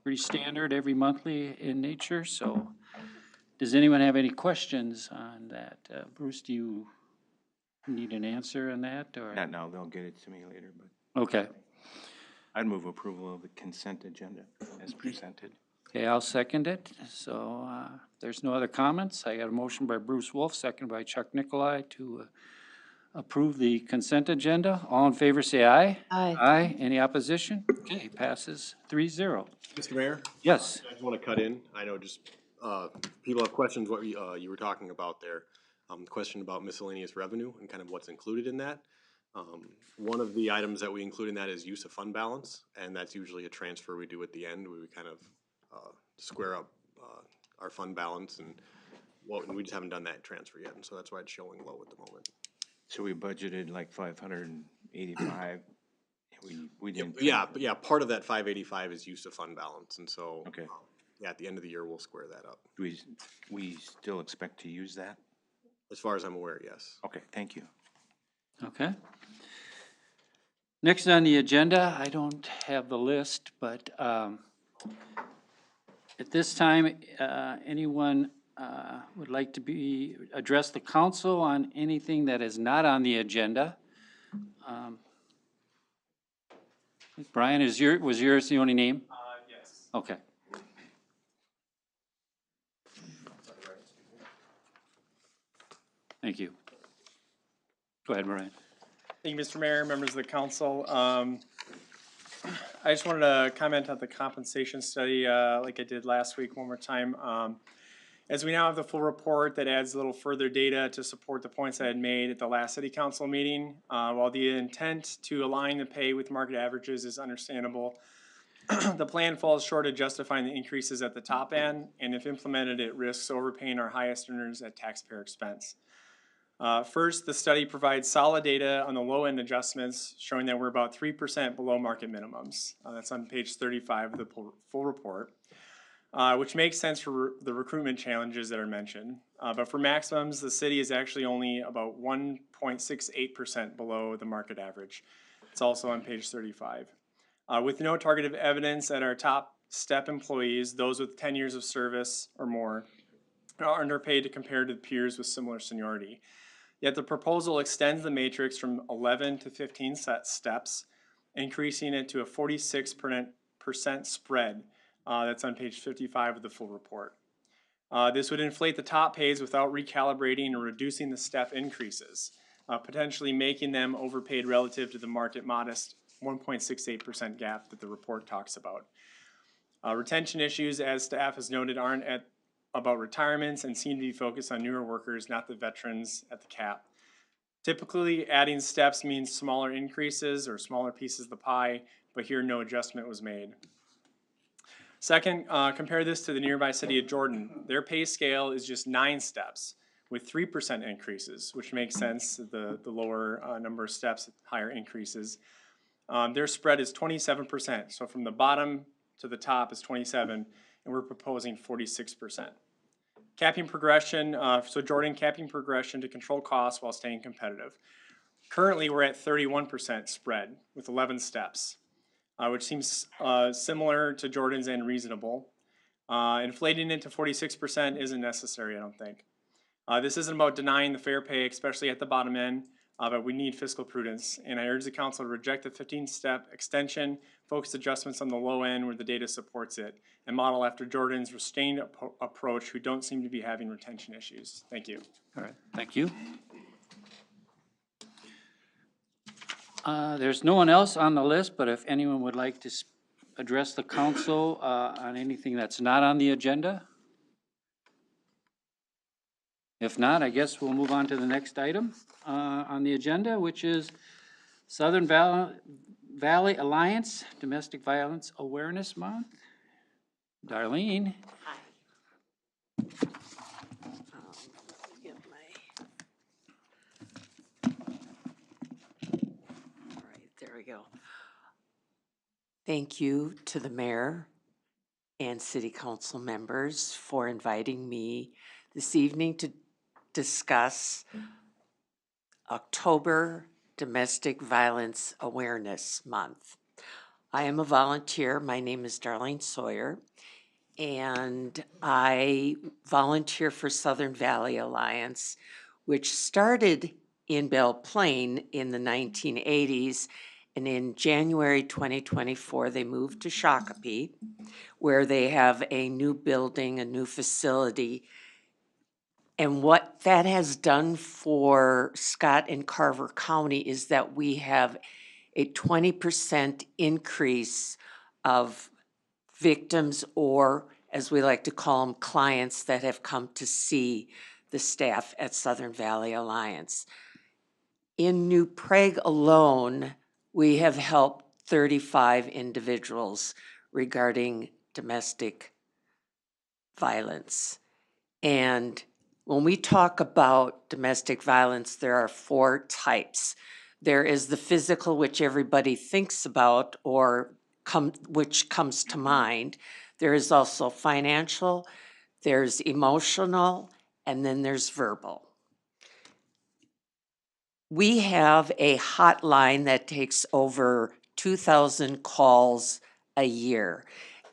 pretty standard, every monthly in nature, so does anyone have any questions on that? Bruce, do you need an answer on that, or? Not now, they'll get it to me later, but Okay, I'd move approval of the consent agenda as presented. okay, I'll second it, so, there's no other comments. I got a motion by Bruce Wolf, second by Chuck Nicolai to approve the consent agenda. All in favor, say aye. Aye. Aye. Any opposition? Okay, passes 3-0. Mr. Mayor, Yes. I just want to cut in. I know just people have questions what you were talking about there. Question about miscellaneous revenue and kind of what's included in that. One of the items that we include in that is use of fund balance, and that's usually a transfer we do at the end where we kind of square up our fund balance, and we just haven't done that transfer yet, and so that's why it's showing low at the moment. So we budgeted like 585. We didn't. Yeah, but yeah, part of that 585 is use of fund balance, and so Okay. yeah, at the end of the year we'll square that up. Do we still expect to use that? As far as I'm aware, yes. Okay, thank you. Okay. Next on the agenda, I don't have the list, but at this time, anyone would like to address the council on anything that is not on the agenda? Brian, was yours the only name? Yes. Okay. Thank you. Go ahead, Brian. Thank you, Mr. Mayor, members of the council. I just wanted to comment on the compensation study like I did last week one more time. As we now have the full report that adds a little further data to support the points I had made at the last city council meeting, while the intent to align the pay with market averages is understandable, the plan falls short of justifying the increases at the top end, and if implemented, it risks overpaying our highest earners at taxpayer expense. First, the study provides solid data on the low end adjustments, showing that we're about 3% below market minimums. That's on page 35 of the full report, which makes sense for the recruitment challenges that are mentioned. But for maximums, the city is actually only about 1.68% below the market average. It's also on page 35. With no targeted evidence that our top step employees, those with 10 years of service or more, are underpaid compared to peers with similar seniority. Yet the proposal extends the matrix from 11 to 15 set steps, increasing it to a 46% spread. That's on page 55 of the full report. This would inflate the top pays without recalibrating or reducing the step increases, potentially making them overpaid relative to the market modest 1.68% gap that the report talks about. Retention issues, as staff has noted, aren't about retirements and seem to be focused on newer workers, not the veterans at the cap. Typically, adding steps means smaller increases or smaller pieces of the pie, but here no adjustment was made. Second, compare this to the nearby city of Jordan. Their pay scale is just 9 steps with 3% increases, which makes sense. The lower number of steps, higher increases. Their spread is 27%. So from the bottom to the top is 27, and we're proposing 46%. Capping progression, so Jordan capping progression to control costs while staying competitive. Currently, we're at 31% spread with 11 steps, which seems similar to Jordan's and reasonable. Inflating it to 46% isn't necessary, I don't think. This isn't about denying the fair pay, especially at the bottom end, but we need fiscal prudence. And I urge the council to reject the 15-step extension, focus adjustments on the low end where the data supports it, and model after Jordan's restrained approach, who don't seem to be having retention issues. Thank you. All right, thank you. There's no one else on the list, but if anyone would like to address the council on anything that's not on the agenda? If not, I guess we'll move on to the next item on the agenda, which is Southern Valley Alliance Domestic Violence Awareness Month. Darlene. Get my. All right, there we go. Thank you to the mayor and city council members for inviting me this evening to discuss October Domestic Violence Awareness Month. I am a volunteer. My name is Darlene Sawyer, and I volunteer for Southern Valley Alliance, which started in Belle Plaine in the 1980s. And in January 2024, they moved to Shakopee, where they have a new building, a new facility. And what that has done for Scott and Carver County is that we have a 20% increase of victims, or as we like to call them, clients that have come to see the staff at Southern Valley Alliance. In New Prague alone, we have helped 35 individuals regarding domestic violence. And when we talk about domestic violence, there are 4 types. There is the physical, which everybody thinks about or which comes to mind. There is also financial, there's emotional, and then there's verbal. We have a hotline that takes over 2,000 calls a year.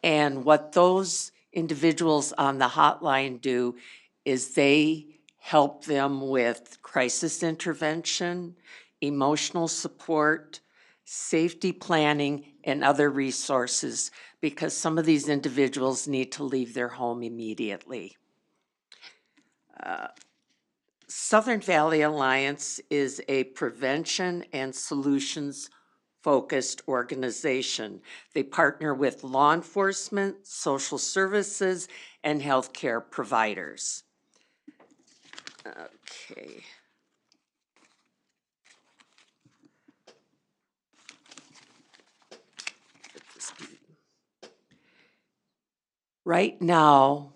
And what those individuals on the hotline do is they help them with crisis intervention, emotional support, safety planning, and other resources, because some of these individuals need to leave their home immediately. Southern Valley Alliance is a prevention and solutions focused organization. They partner with law enforcement, social services, and healthcare providers. Okay. Right now,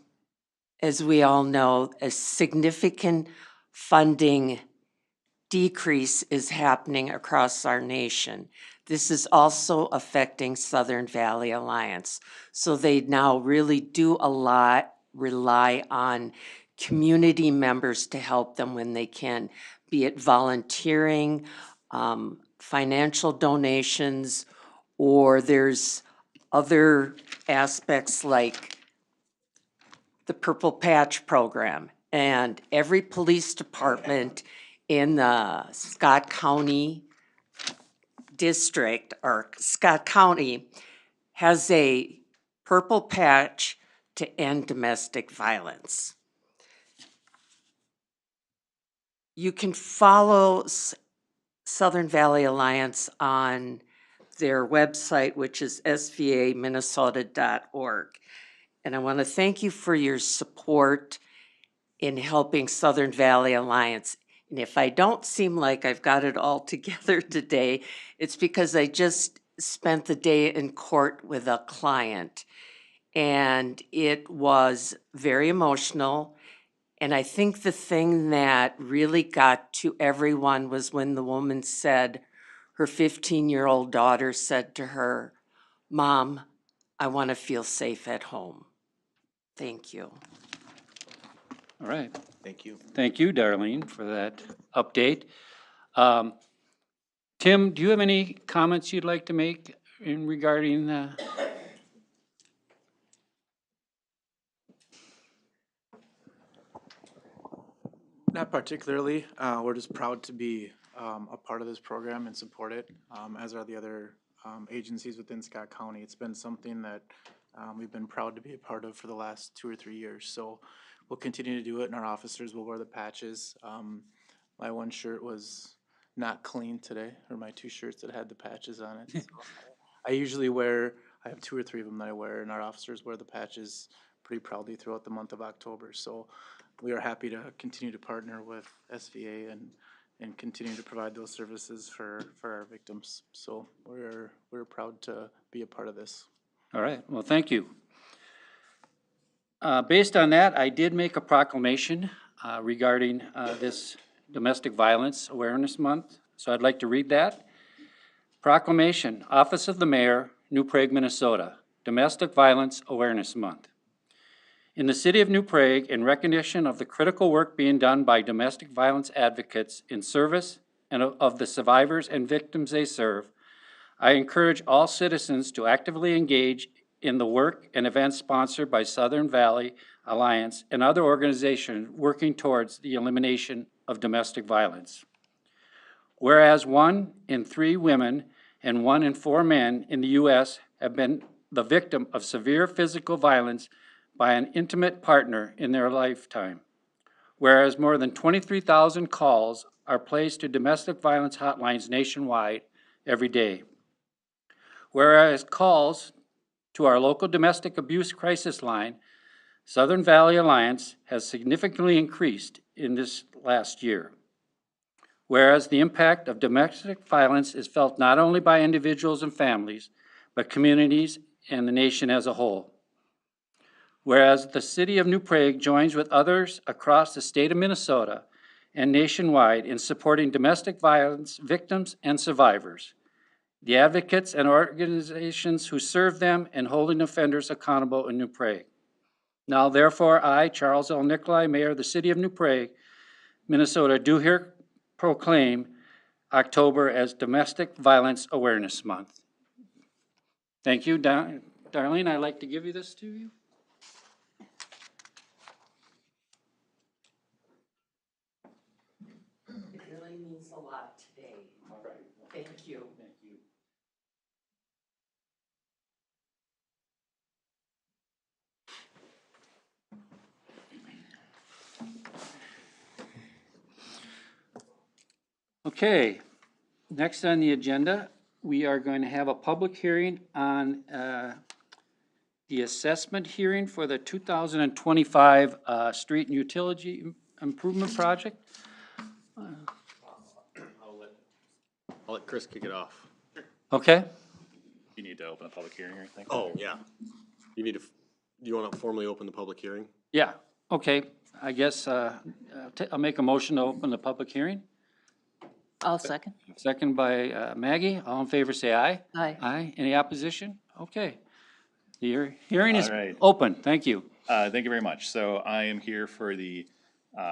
as we all know, a significant funding decrease is happening across our nation. This is also affecting Southern Valley Alliance. So they now really do a lot rely on community members to help them when they can, be it volunteering, financial donations, or there's other aspects like the Purple Patch program. And every police department in the Scott County district or Scott County has a Purple Patch to end domestic violence. You can follow Southern Valley Alliance on their website, which is svaminnesota.org. And I want to thank you for your support in helping Southern Valley Alliance. And if I don't seem like I've got it all together today, it's because I just spent the day in court with a client. And it was very emotional. And I think the thing that really got to everyone was when the woman said, her 15-year-old daughter said to her, "Mom, I want to feel safe at home." Thank you. All right. Thank you. Thank you, Darlene, for that update. Tim, do you have any comments you'd like to make in regarding Not particularly. We're just proud to be a part of this program and support it, as are the other agencies within Scott County. It's been something that we've been proud to be a part of for the last 2 or 3 years. So we'll continue to do it, and our officers will wear the patches. My one shirt was not clean today, or my 2 shirts that had the patches on it. So I usually I have 2 or 3 of them that I wear, and our officers wear the patches pretty proudly throughout the month of October. So we are happy to continue to partner with SVA and continue to provide those services for our victims. So we're proud to be a part of this. All right, well, thank you. Based on that, I did make a proclamation regarding this Domestic Violence Awareness Month, so I'd like to read that. Proclamation, Office of the Mayor, New Prague, Minnesota, Domestic Violence Awareness Month. In the city of New Prague, in recognition of the critical work being done by domestic violence advocates in service and of the survivors and victims they serve, I encourage all citizens to actively engage in the work and events sponsored by Southern Valley Alliance and other organizations working towards the elimination of domestic violence. Whereas 1 in 3 women and 1 in 4 men in the U.S. have been the victim of severe physical violence by an intimate partner in their lifetime. Whereas more than 23,000 calls are placed to domestic violence hotlines nationwide every day. Whereas calls to our local domestic abuse crisis line, Southern Valley Alliance, has significantly increased in this last year. Whereas the impact of domestic violence is felt not only by individuals and families, but communities and the nation as a whole. Whereas the city of New Prague joins with others across the state of Minnesota and nationwide in supporting domestic violence victims and survivors, the advocates and organizations who serve them, and holding offenders accountable in New Prague. Now therefore, I, Charles L. Nicolai, Mayor of the city of New Prague, Minnesota, do here proclaim October as Domestic Violence Awareness Month. Thank you, Darlene. I'd like to give you this to you. It really means a lot today. Thank you. Thank you. Okay, next on the agenda, we are going to have a public hearing on the assessment hearing for the 2025 street and utility improvement project. I'll let Chris kick it off. Okay, You need to open a public hearing or anything? Oh, yeah. Do you want to formally open the public hearing? yeah, okay. I guess I'll make a motion to open the public hearing. I'll second. Second by Maggie. All in favor, say aye. Aye. Aye. Any opposition? Okay. The hearing is All right. open. Thank you. Thank you very much. So I am here for the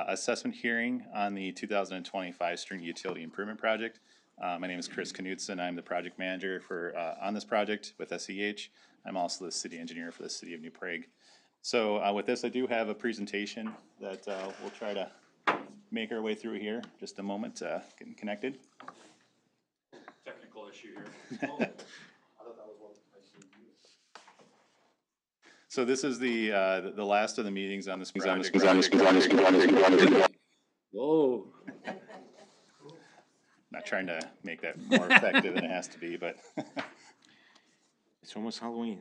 assessment hearing on the 2025 Street and Utility Improvement Project. My name is Chris Knudsen. I'm the project manager for on this project with SEH. I'm also the city engineer for the city of New Prague. So with this, I do have a presentation that we'll try to make our way through here. Just a moment, getting connected. Technical issue here. So this is the last of the meetings on this project. Whoa. Not trying to make that more effective than it has to be, but It's almost Halloween.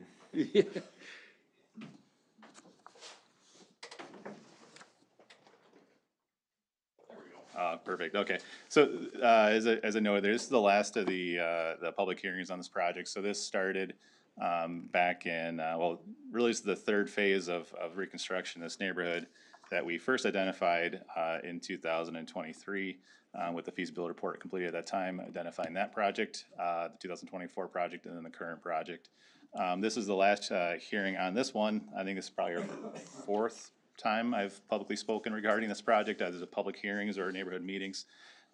perfect. Okay. So as I noted, this is the last of the public hearings on this project. So this started back in really it's the third phase of reconstruction in this neighborhood that we first identified in 2023 with the feasibility report completed at that time, identifying that project, the 2024 project, and then the current project. This is the last hearing on this one. I think this is probably our fourth time I've publicly spoken regarding this project, either as public hearings or neighborhood meetings.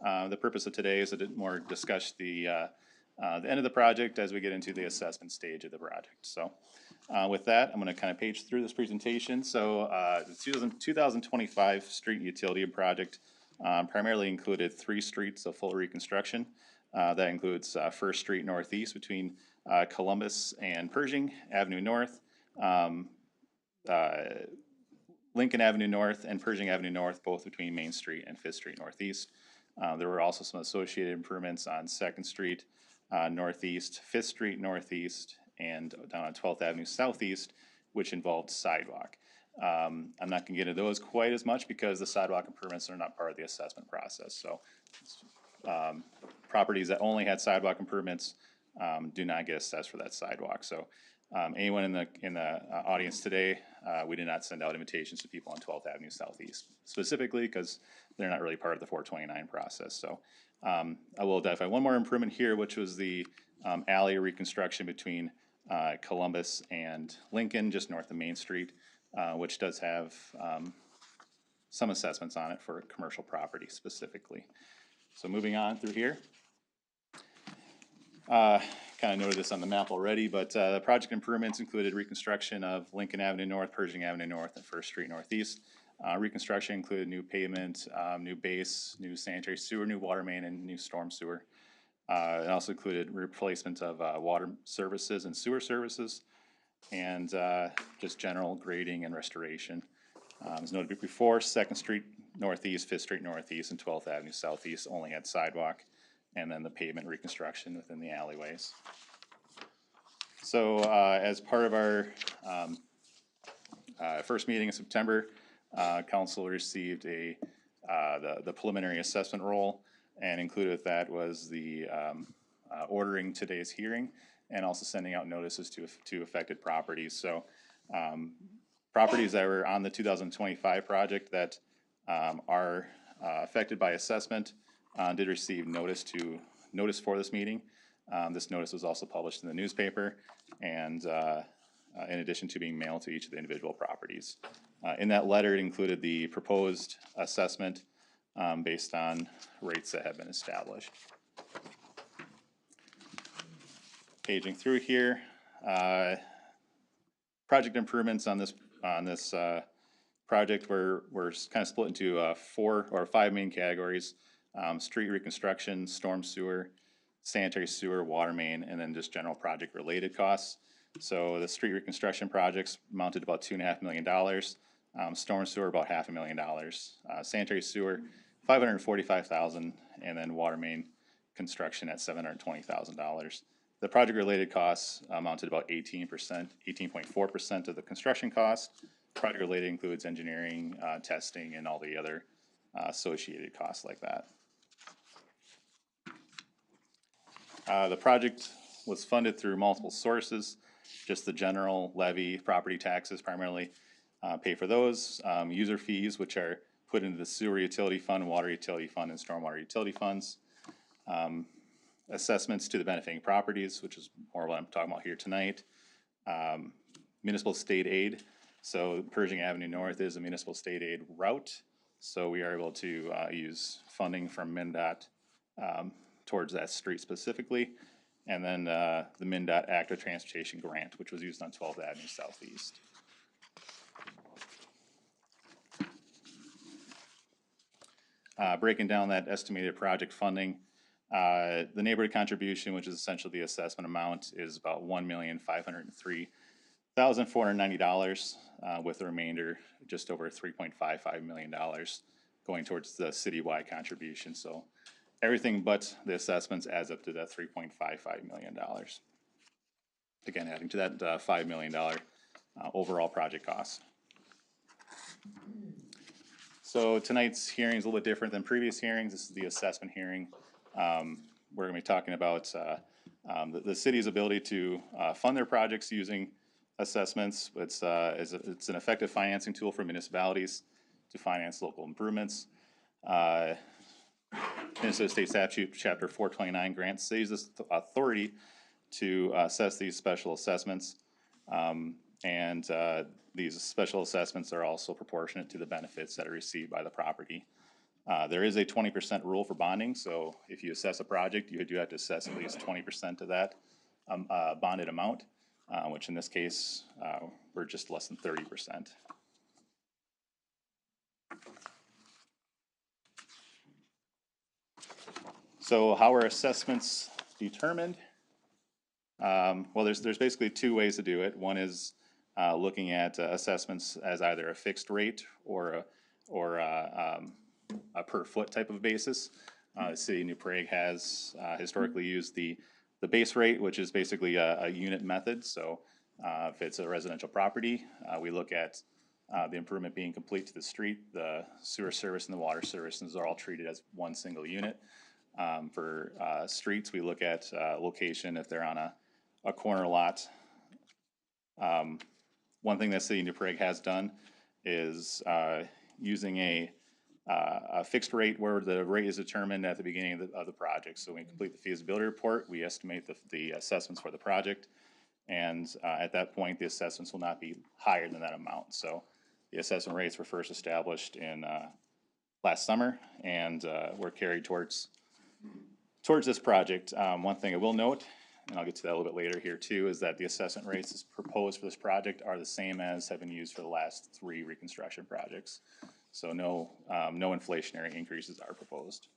The purpose of today is to more discuss the end of the project as we get into the assessment stage of the project. So with that, I'm going to kind of page through this presentation. So the 2025 street and utility project primarily included 3 streets of full reconstruction. That includes First Street Northeast between Columbus and Pershing Avenue North, Lincoln Avenue North and Pershing Avenue North, both between Main Street and Fifth Street Northeast. There were also some associated improvements on Second Street Northeast, Fifth Street Northeast, and down on 12th Avenue Southeast, which involved sidewalk. I'm not going to get into those quite as much because the sidewalk improvements are not part of the assessment process. So properties that only had sidewalk improvements do not get assessed for that sidewalk. So anyone in the audience today, we did not send out invitations to people on 12th Avenue Southeast specifically because they're not really part of the 429 process. So I will identify one more improvement here, which was the alley reconstruction between Columbus and Lincoln, just north of Main Street, which does have some assessments on it for commercial property specifically. So moving on through here. kind of noted this on the map already, but the project improvements included reconstruction of Lincoln Avenue North, Pershing Avenue North, and First Street Northeast. Reconstruction included new pavement, new base, new sanitary sewer, new water main, and new storm sewer. It also included replacement of water services and sewer services, and just general grading and restoration. As noted before, 2nd Street Northeast, 5th Street Northeast, and 12th Avenue Southeast only had sidewalk, and then the pavement reconstruction within the alleyways. So as part of our first meeting in September, council received the preliminary assessment roll, and included with that was the ordering today's hearing and also sending out notices to affected properties. So properties that were on the 2025 project that are affected by assessment did receive notice for this meeting. This notice was also published in the newspaper, and in addition to being mailed to each of the individual properties. In that letter, it included the proposed assessment based on rates that have been established. Paging through here, project improvements on this project were kind of split into 4 or 5 main categories: street reconstruction, storm sewer, sanitary sewer, water main, and then just general project related costs. So the street reconstruction projects amounted to about $2.5 million. Storm sewer about $500,000. Sanitary sewer $545,000, and then water main construction at $720,000. The project related costs amounted to about 18.4% of the construction cost. Project related includes engineering, testing, and all the other associated costs like that. The project was funded through multiple sources. Just the general levy, property taxes primarily pay for those. User fees, which are put into the sewer utility fund, water utility fund, and stormwater utility funds. Assessments to the benefiting properties, which is more what I'm talking about here tonight. Municipal state aid. So Pershing Avenue North is a municipal state aid route. So we are able to use funding from MnDOT towards that street specifically. And then the MnDOT Active Transportation Grant, which was used on 12th Avenue Southeast. Breaking down that estimated project funding, the neighborhood contribution, which is essentially the assessment amount, is about $1,503,490, with the remainder just over $3.55 million going towards the citywide contribution. So everything but the assessments adds up to that $3.55 million. Again, adding to that $5 million overall project cost. So tonight's hearing is a little bit different than previous hearings. This is the assessment hearing. We're going to be talking about the city's ability to fund their projects using assessments. It's an effective financing tool for municipalities to finance local improvements. Minnesota State Statute Chapter 429 grants cities this authority to assess these special assessments. These special assessments are also proportionate to the benefits that are received by the property. There is a 20% rule for bonding, so if you assess a project, you do have to assess at least 20% of that bonded amount, which in this case, we're just less than 30%. So how are assessments determined? Well, there's basically 2 ways to do it. One is looking at assessments as either a fixed rate or a per foot type of basis. The city of New Prague has historically used the base rate, which is basically a unit method. So if it's a residential property, we look at the improvement being complete to the street. The sewer service and the water services are all treated as one single unit. For streets, we look at location if they're on a corner lot. One thing that City of New Prague has done is using a fixed rate where the rate is determined at the beginning of the project. So when we complete the feasibility report, we estimate the assessments for the project, and at that point, the assessments will not be higher than that amount. So the assessment rates were first established in last summer, and were carried towards this project. One thing I will note and I'll get to that a little bit later here too, is that the assessment rates as proposed for this project are the same as have been used for the last 3 reconstruction projects. So no inflationary increases are proposed.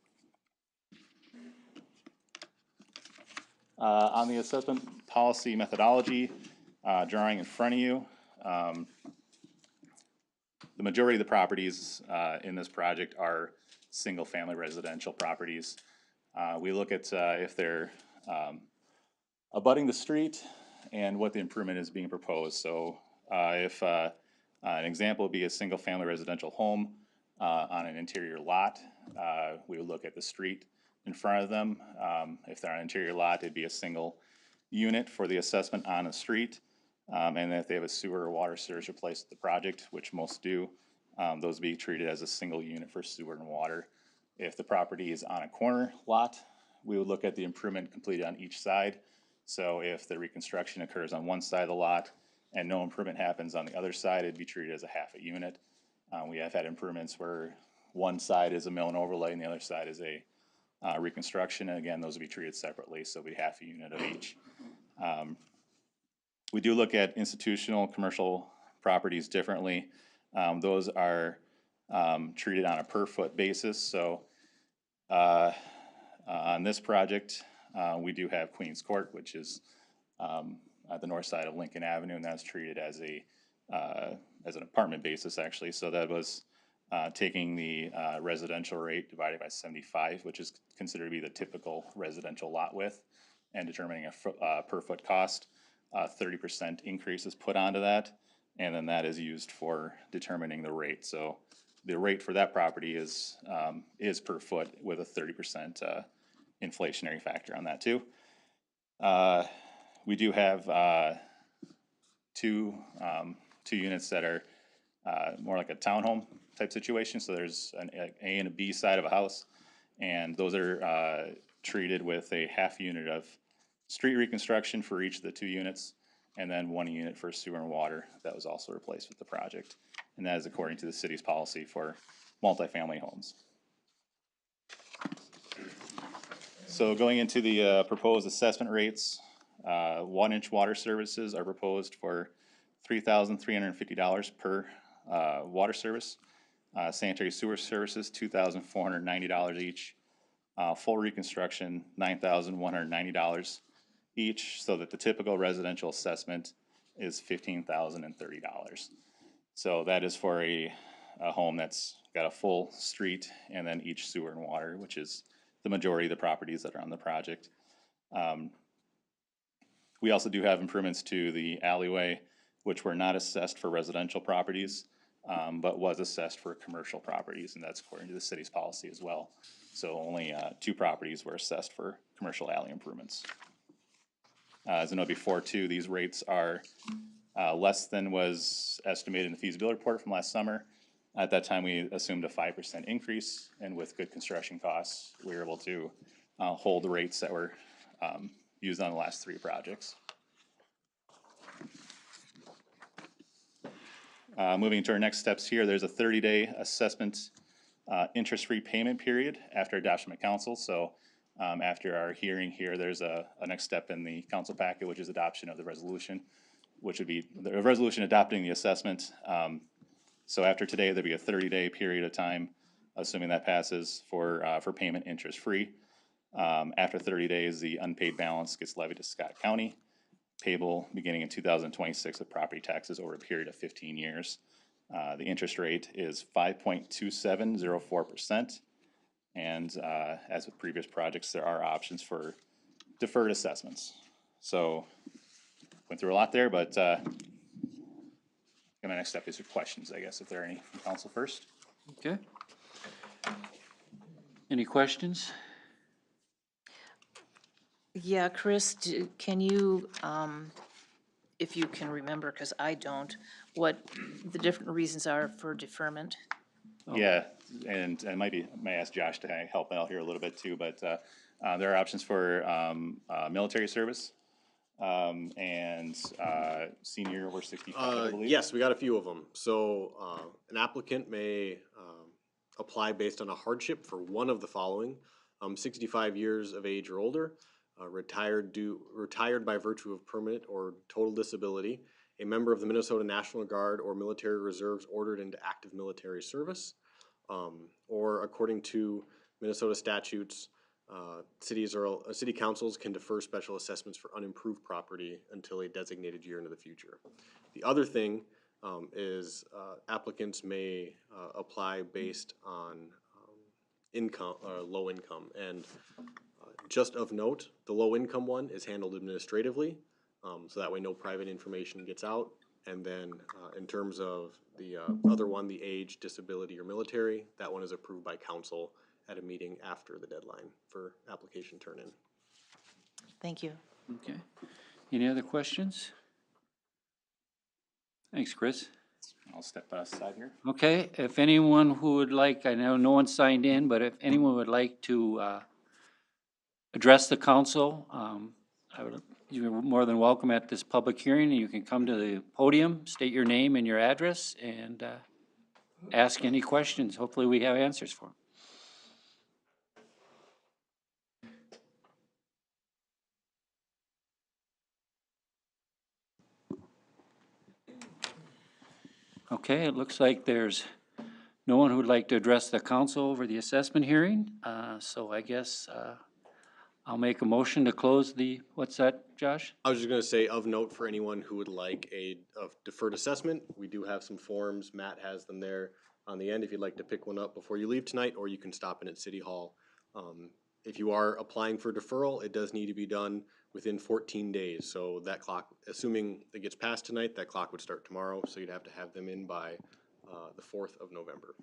On the assessment policy methodology, drawing in front of you, the majority of the properties in this project are single-family residential properties. We look at if they're abutting the street and what the improvement is being proposed. So if an example would be a single-family residential home on an interior lot, we would look at the street in front of them. If they're on an interior lot, it'd be a single unit for the assessment on the street. And if they have a sewer or water service replaced with the project, which most do, those be treated as a single unit for sewer and water. If the property is on a corner lot, we would look at the improvement completed on each side. So if the reconstruction occurs on one side of the lot and no improvement happens on the other side, it'd be treated as a half a unit. We have had improvements where one side is a mill and overlay and the other side is a reconstruction. And again, those would be treated separately, so it'd be half a unit of each. We do look at institutional commercial properties differently. Those are treated on a per foot basis. So on this project, we do have Queens Court, which is at the north side of Lincoln Avenue, and that's treated as an apartment basis actually. So that was taking the residential rate divided by 75, which is considered to be the typical residential lot width, and determining a per foot cost. 30% increase is put onto that, and then that is used for determining the rate. So the rate for that property is per foot with a 30% inflationary factor on that too. We do have two units that are more like a townhome type situation. So there's an A and a B side of a house, and those are treated with a half unit of street reconstruction for each of the 2 units, and then 1 unit for sewer and water that was also replaced with the project. And that is according to the city's policy for multifamily homes. So going into the proposed assessment rates, 1-inch water services are proposed for $3,350 per water service. Sanitary sewer services, $2,490 each. Full reconstruction, $9,190 each, so that the typical residential assessment is $15,030. So that is for a home that's got a full street and then each sewer and water, which is the majority of the properties that are on the project. We also do have improvements to the alleyway, which were not assessed for residential properties, but was assessed for commercial properties, and that's according to the city's policy as well. So only 2 properties were assessed for commercial alley improvements. As I noted before too, these rates are less than was estimated in the feasibility report from last summer. At that time, we assumed a 5% increase, and with good construction costs, we were able to hold the rates that were used on the last 3 projects. Moving to our next steps here, there's a 30-day assessment interest-free payment period after adoption by council. So after our hearing here, there's a next step in the council packet, which is adoption of the resolution, which would be the resolution adopting the assessment. So after today, there'll be a 30-day period of time, assuming that passes, for payment interest-free. After 30 days, the unpaid balance gets levied to Scott County, payable beginning in 2026 with property taxes over a period of 15 years. The interest rate is 5.2704%. And as with previous projects, there are options for deferred assessments. So went through a lot there, but my next step is your questions, I guess, if there are any from council first. Okay. Any questions? Yeah, Chris, can you, if you can remember, because I don't, what the different reasons are for deferment? Yeah, and I may ask Josh to kind of help out here a little bit too, but there are options for military service and senior over 65, I believe. Yes, we got a few of them. So an applicant may apply based on a hardship for one of the following: 65 years of age or older, retired by virtue of permanent or total disability, a member of the Minnesota National Guard or military reserves ordered into active military service, or according to Minnesota statutes, city councils can defer special assessments for unimproved property until a designated year into the future. The other thing is applicants may apply based on income, low income. And just of note, the low income one is handled administratively, so that way no private information gets out. And then in terms of the other one, the age, disability, or military, that one is approved by council at a meeting after the deadline for application turn-in. Thank you. Okay. Any other questions? Thanks, Chris. I'll step aside here. Okay, if anyone who would like, I know no one signed in, but if anyone would like to address the council, you're more than welcome at this public hearing. You can come to the podium, state your name and your address, and ask any questions. Hopefully we have answers for them. Okay, it looks like there's no one who would like to address the council over the assessment hearing, so I guess I'll make a motion to close the, what's that, Josh? I was just gonna say, of note for anyone who would like a deferred assessment, we do have some forms. Matt has them there on the end if you'd like to pick one up before you leave tonight, or you can stop in at City Hall. If you are applying for deferral, it does need to be done within 14 days. So that clock, assuming it gets passed tonight, that clock would start tomorrow. So you'd have to have them in by the 4th of November.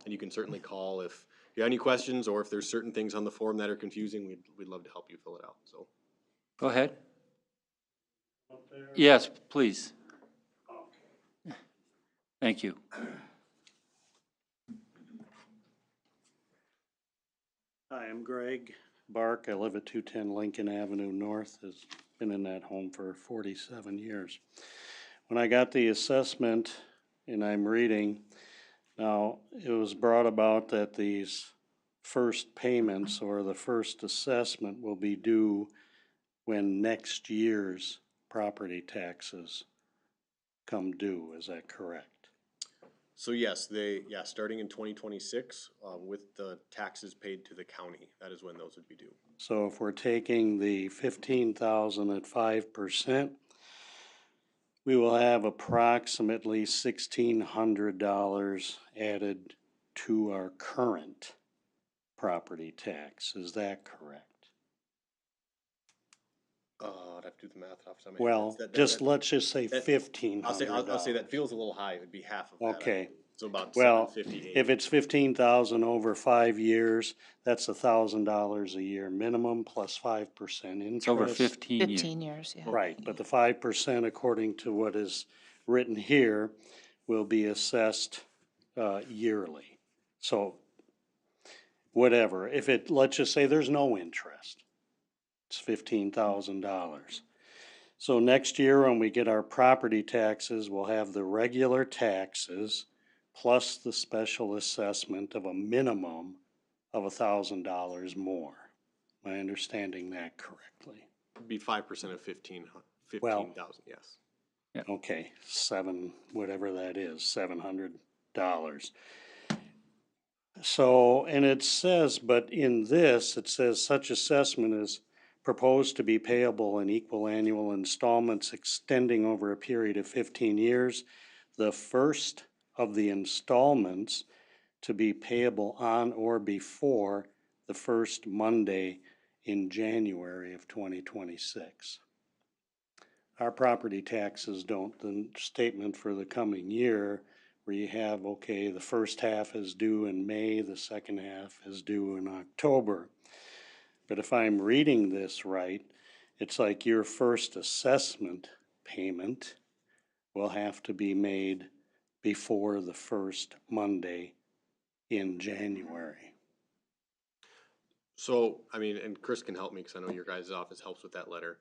And you can certainly call if you have any questions, or if there's certain things on the form that are confusing, we'd love to help you fill it out, so. Go ahead. Yes, please. Thank you. Hi, I'm Greg Bark. I live at 210 Lincoln Avenue North. Has been in that home for 47 years. When I got the assessment, and I'm reading, now it was brought about that these first payments or the first assessment will be due when next year's property taxes come due. Is that correct? So yes, starting in 2026, with the taxes paid to the county, that is when those would be due. So if we're taking the 15,000 at 5%, we will have approximately $1,600 added to our current property tax. Is that correct? I'd have to do the math off the top of my head. Well, let's just say $1,500. I'll say that feels a little high. It would be half of that. I Okay. believe. So about Well, 758. if it's 15,000 over 5 years, that's $1,000 a year minimum plus 5% interest. It's over 15 years. 15 years, yeah. Right, but the 5%, according to what is written here, will be assessed yearly. So whatever, let's just say there's no interest, it's $15,000. So next year when we get our property taxes, we'll have the regular taxes plus the special assessment of a minimum of $1,000 more. Am I understanding that correctly? It'd be 5% of 15,000, Well, yes. Okay, whatever that is, $700. So, and it says, but in this, it says such assessment is proposed to be payable in equal annual installments extending over a period of 15 years. The first of the installments to be payable on or before the first Monday in January of 2026. Our property taxes don't, the statement for the coming year where you have, okay, the first half is due in May, the second half is due in October. But if I'm reading this right, it's like your first assessment payment will have to be made before the first Monday in January. So, I mean, and Chris can help me because I know your guys' office helps with that letter.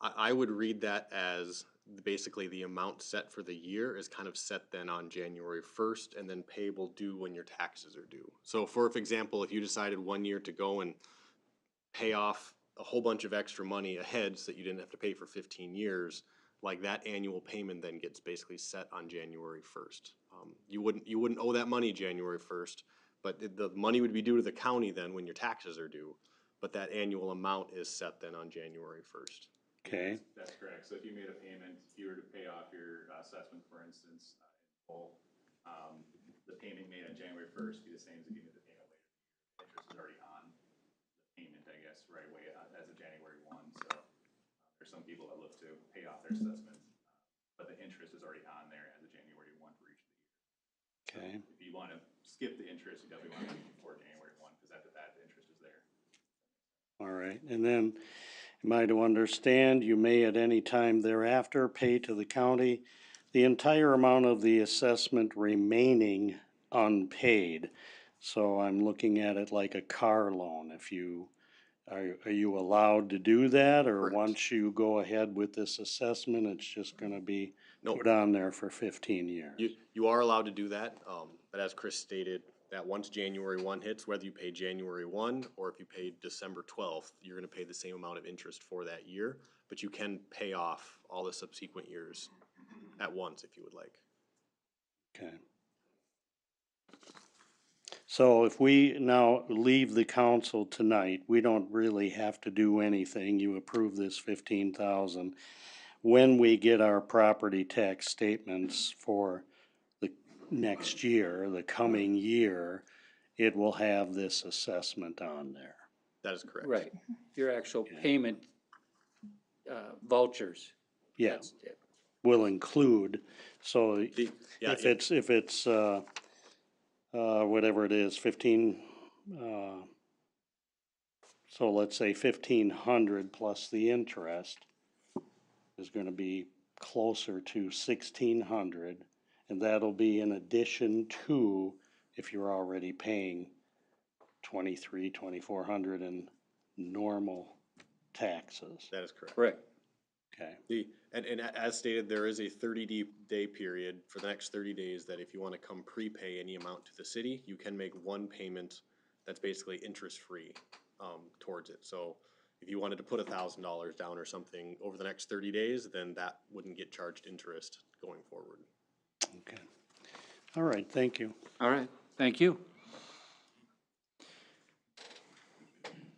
I would read that as basically the amount set for the year is kind of set then on January 1st and then payable due when your taxes are due. So for example, if you decided one year to go and pay off a whole bunch of extra money ahead so that you didn't have to pay for 15 years, like that annual payment then gets basically set on January 1st. You wouldn't owe that money January 1st, but the money would be due to the county then when your taxes are due. But that annual amount is set then on January 1st. Okay, That's correct. So if you made a payment, if you were to pay off your assessment, for instance, in full, the payment made on January 1st be the same as if you made the payment later. Interest is already on the payment, I guess, right away as of January 1. So there's some people that look to pay off their assessment, but the interest is already on there as of January 1 for each of the years. okay. If you want to skip the interest, you definitely want to do it before January 1 because after that, the interest is there. All right, and then, am I to understand, you may at any time thereafter pay to the county the entire amount of the assessment remaining unpaid? So I'm looking at it like a car loan. If you, are you allowed to do that? Or Correct. once you go ahead with this assessment, it's just gonna be Nope. put on there for 15 years? You are allowed to do that, but as Chris stated, that once January 1 hits, whether you pay January 1 or if you pay December 12th, you're gonna pay the same amount of interest for that year, but you can pay off all the subsequent years at once if you would like. Okay. So if we now leave the council tonight, we don't really have to do anything. You approve this 15,000. When we get our property tax statements for the next year, the coming year, it will have this assessment on there. That is correct. Right, your actual payment vouchers. Yeah, That's it. will include, so Yeah, if it's whatever it is, 15, so let's say 1,500 plus the interest is gonna be closer to 1,600, and that'll be in addition to, if you're already paying 2,400 in normal taxes. that is correct. Correct. Okay, And as stated, there is a 30-day period for the next 30 days that if you want to come prepay any amount to the city, you can make one payment that's basically interest-free towards it. So if you wanted to put $1,000 down or something over the next 30 days, then that wouldn't get charged interest going forward. okay. All right, thank you. All right, thank you.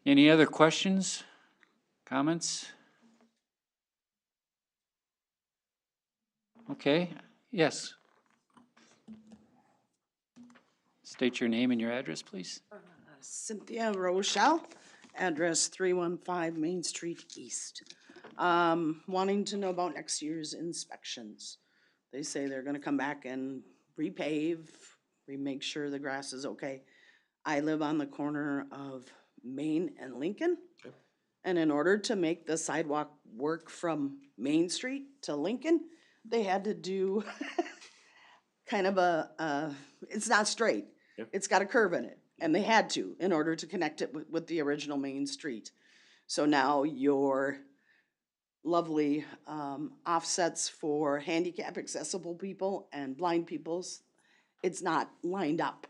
Any other questions, comments? Okay, yes. State your name and your address, please. Cynthia Rochelle, address 315 Main Street East. Wanting to know about next year's inspections. They say they're gonna come back and repave, make sure the grass is okay. I live on the corner of Main and Lincoln. And in order to make the sidewalk work from Main Street to Lincoln, they had to do kind of it's not straight. Yep. It's got a curve in it, and they had to in order to connect it with the original Main Street. So now your lovely offsets for handicap accessible people and blind people's, it's not lined up.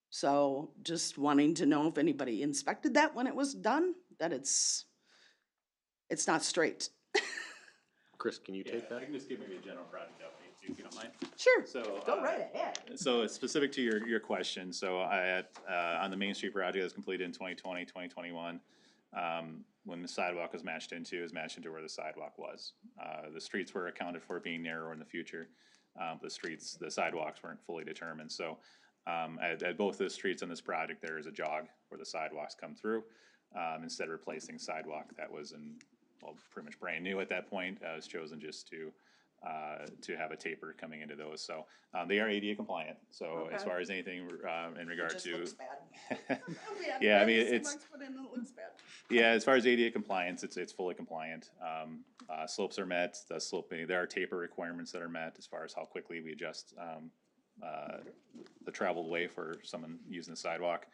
So just wanting to know if anybody inspected that when it was done, that it's not straight. Chris, can you take I that? can just give maybe a general project update too, if you don't mind. Sure, So, go right ahead. So specific to your question, so on the Main Street project that was completed in 2020, 2021, when the sidewalk was matched into where the sidewalk was. The streets were accounted for being narrower in the future. The sidewalks weren't fully determined. So at both the streets on this project, there is a jog where the sidewalks come through. Instead of replacing sidewalk that was pretty much brand new at that point, it was chosen just to have a taper coming into those. So they are ADA compliant. So as Okay. far as anything in regard Just to looks bad. Yeah, I mean, So it's- much put in and it looks bad. yeah, as far as ADA compliance, it's fully compliant. Slopes are met. There are taper requirements that are met as far as how quickly we adjust the traveled way for someone using the sidewalk,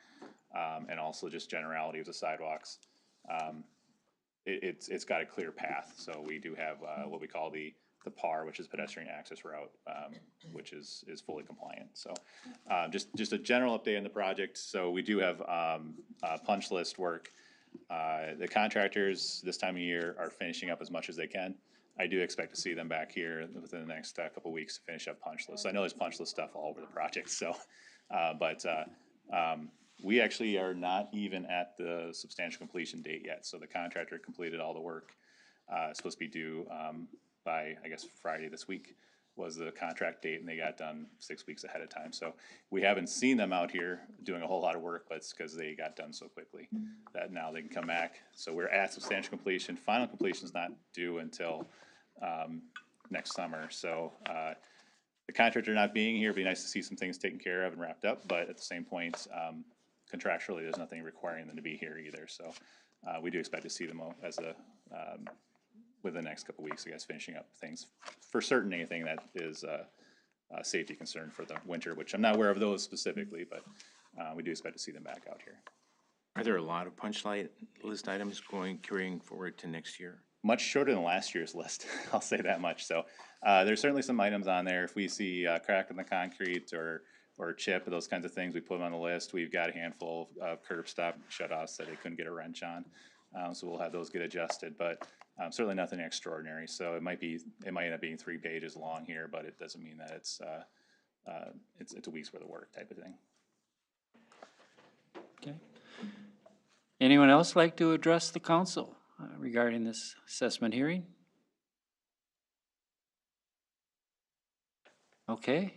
and also just generality of the sidewalks. It's got a clear path, so we do have what we call the PAR, which is pedestrian access route, which is fully compliant. So just a general update on the project. So we do have punch list work The contractors this time of year are finishing up as much as they can. I do expect to see them back here within the next couple weeks to finish up punch lists. I know there's punch list stuff all over the project, so, we actually are not even at the substantial completion date yet, so the contractor completed all the work. Supposed to be due, by, I guess, Friday this week was the contract date, and they got done 6 weeks ahead of time. So we haven't seen them out here doing a whole lot of work, but it's because they got done so quickly that now they can come back. So we're at substantial completion. Final completion is not due until next summer. So the contractor not being here, it'd be nice to see some things taken care of and wrapped up, but at the same point, contractually, there's nothing requiring them to be here either. So we do expect to see them as a within the next couple of weeks, I guess, finishing up things for certain, anything that is a safety concern for the winter, which I'm not aware of those specifically, but we do expect to see them back out here. Are there a lot of list items carrying forward to next year? Much shorter than last year's list, I'll say that much. So there's certainly some items on there. If we see crack in the concrete or chip, those kinds of things, we put them on the list. We've got a handful of curb stop shutoffs that they couldn't get a wrench on. So we'll have those get adjusted, but certainly nothing extraordinary. So it might end up being 3 pages long here, but it doesn't mean that it's a week's worth of work type of thing. Okay. Anyone else like to address the council regarding this assessment hearing? Okay.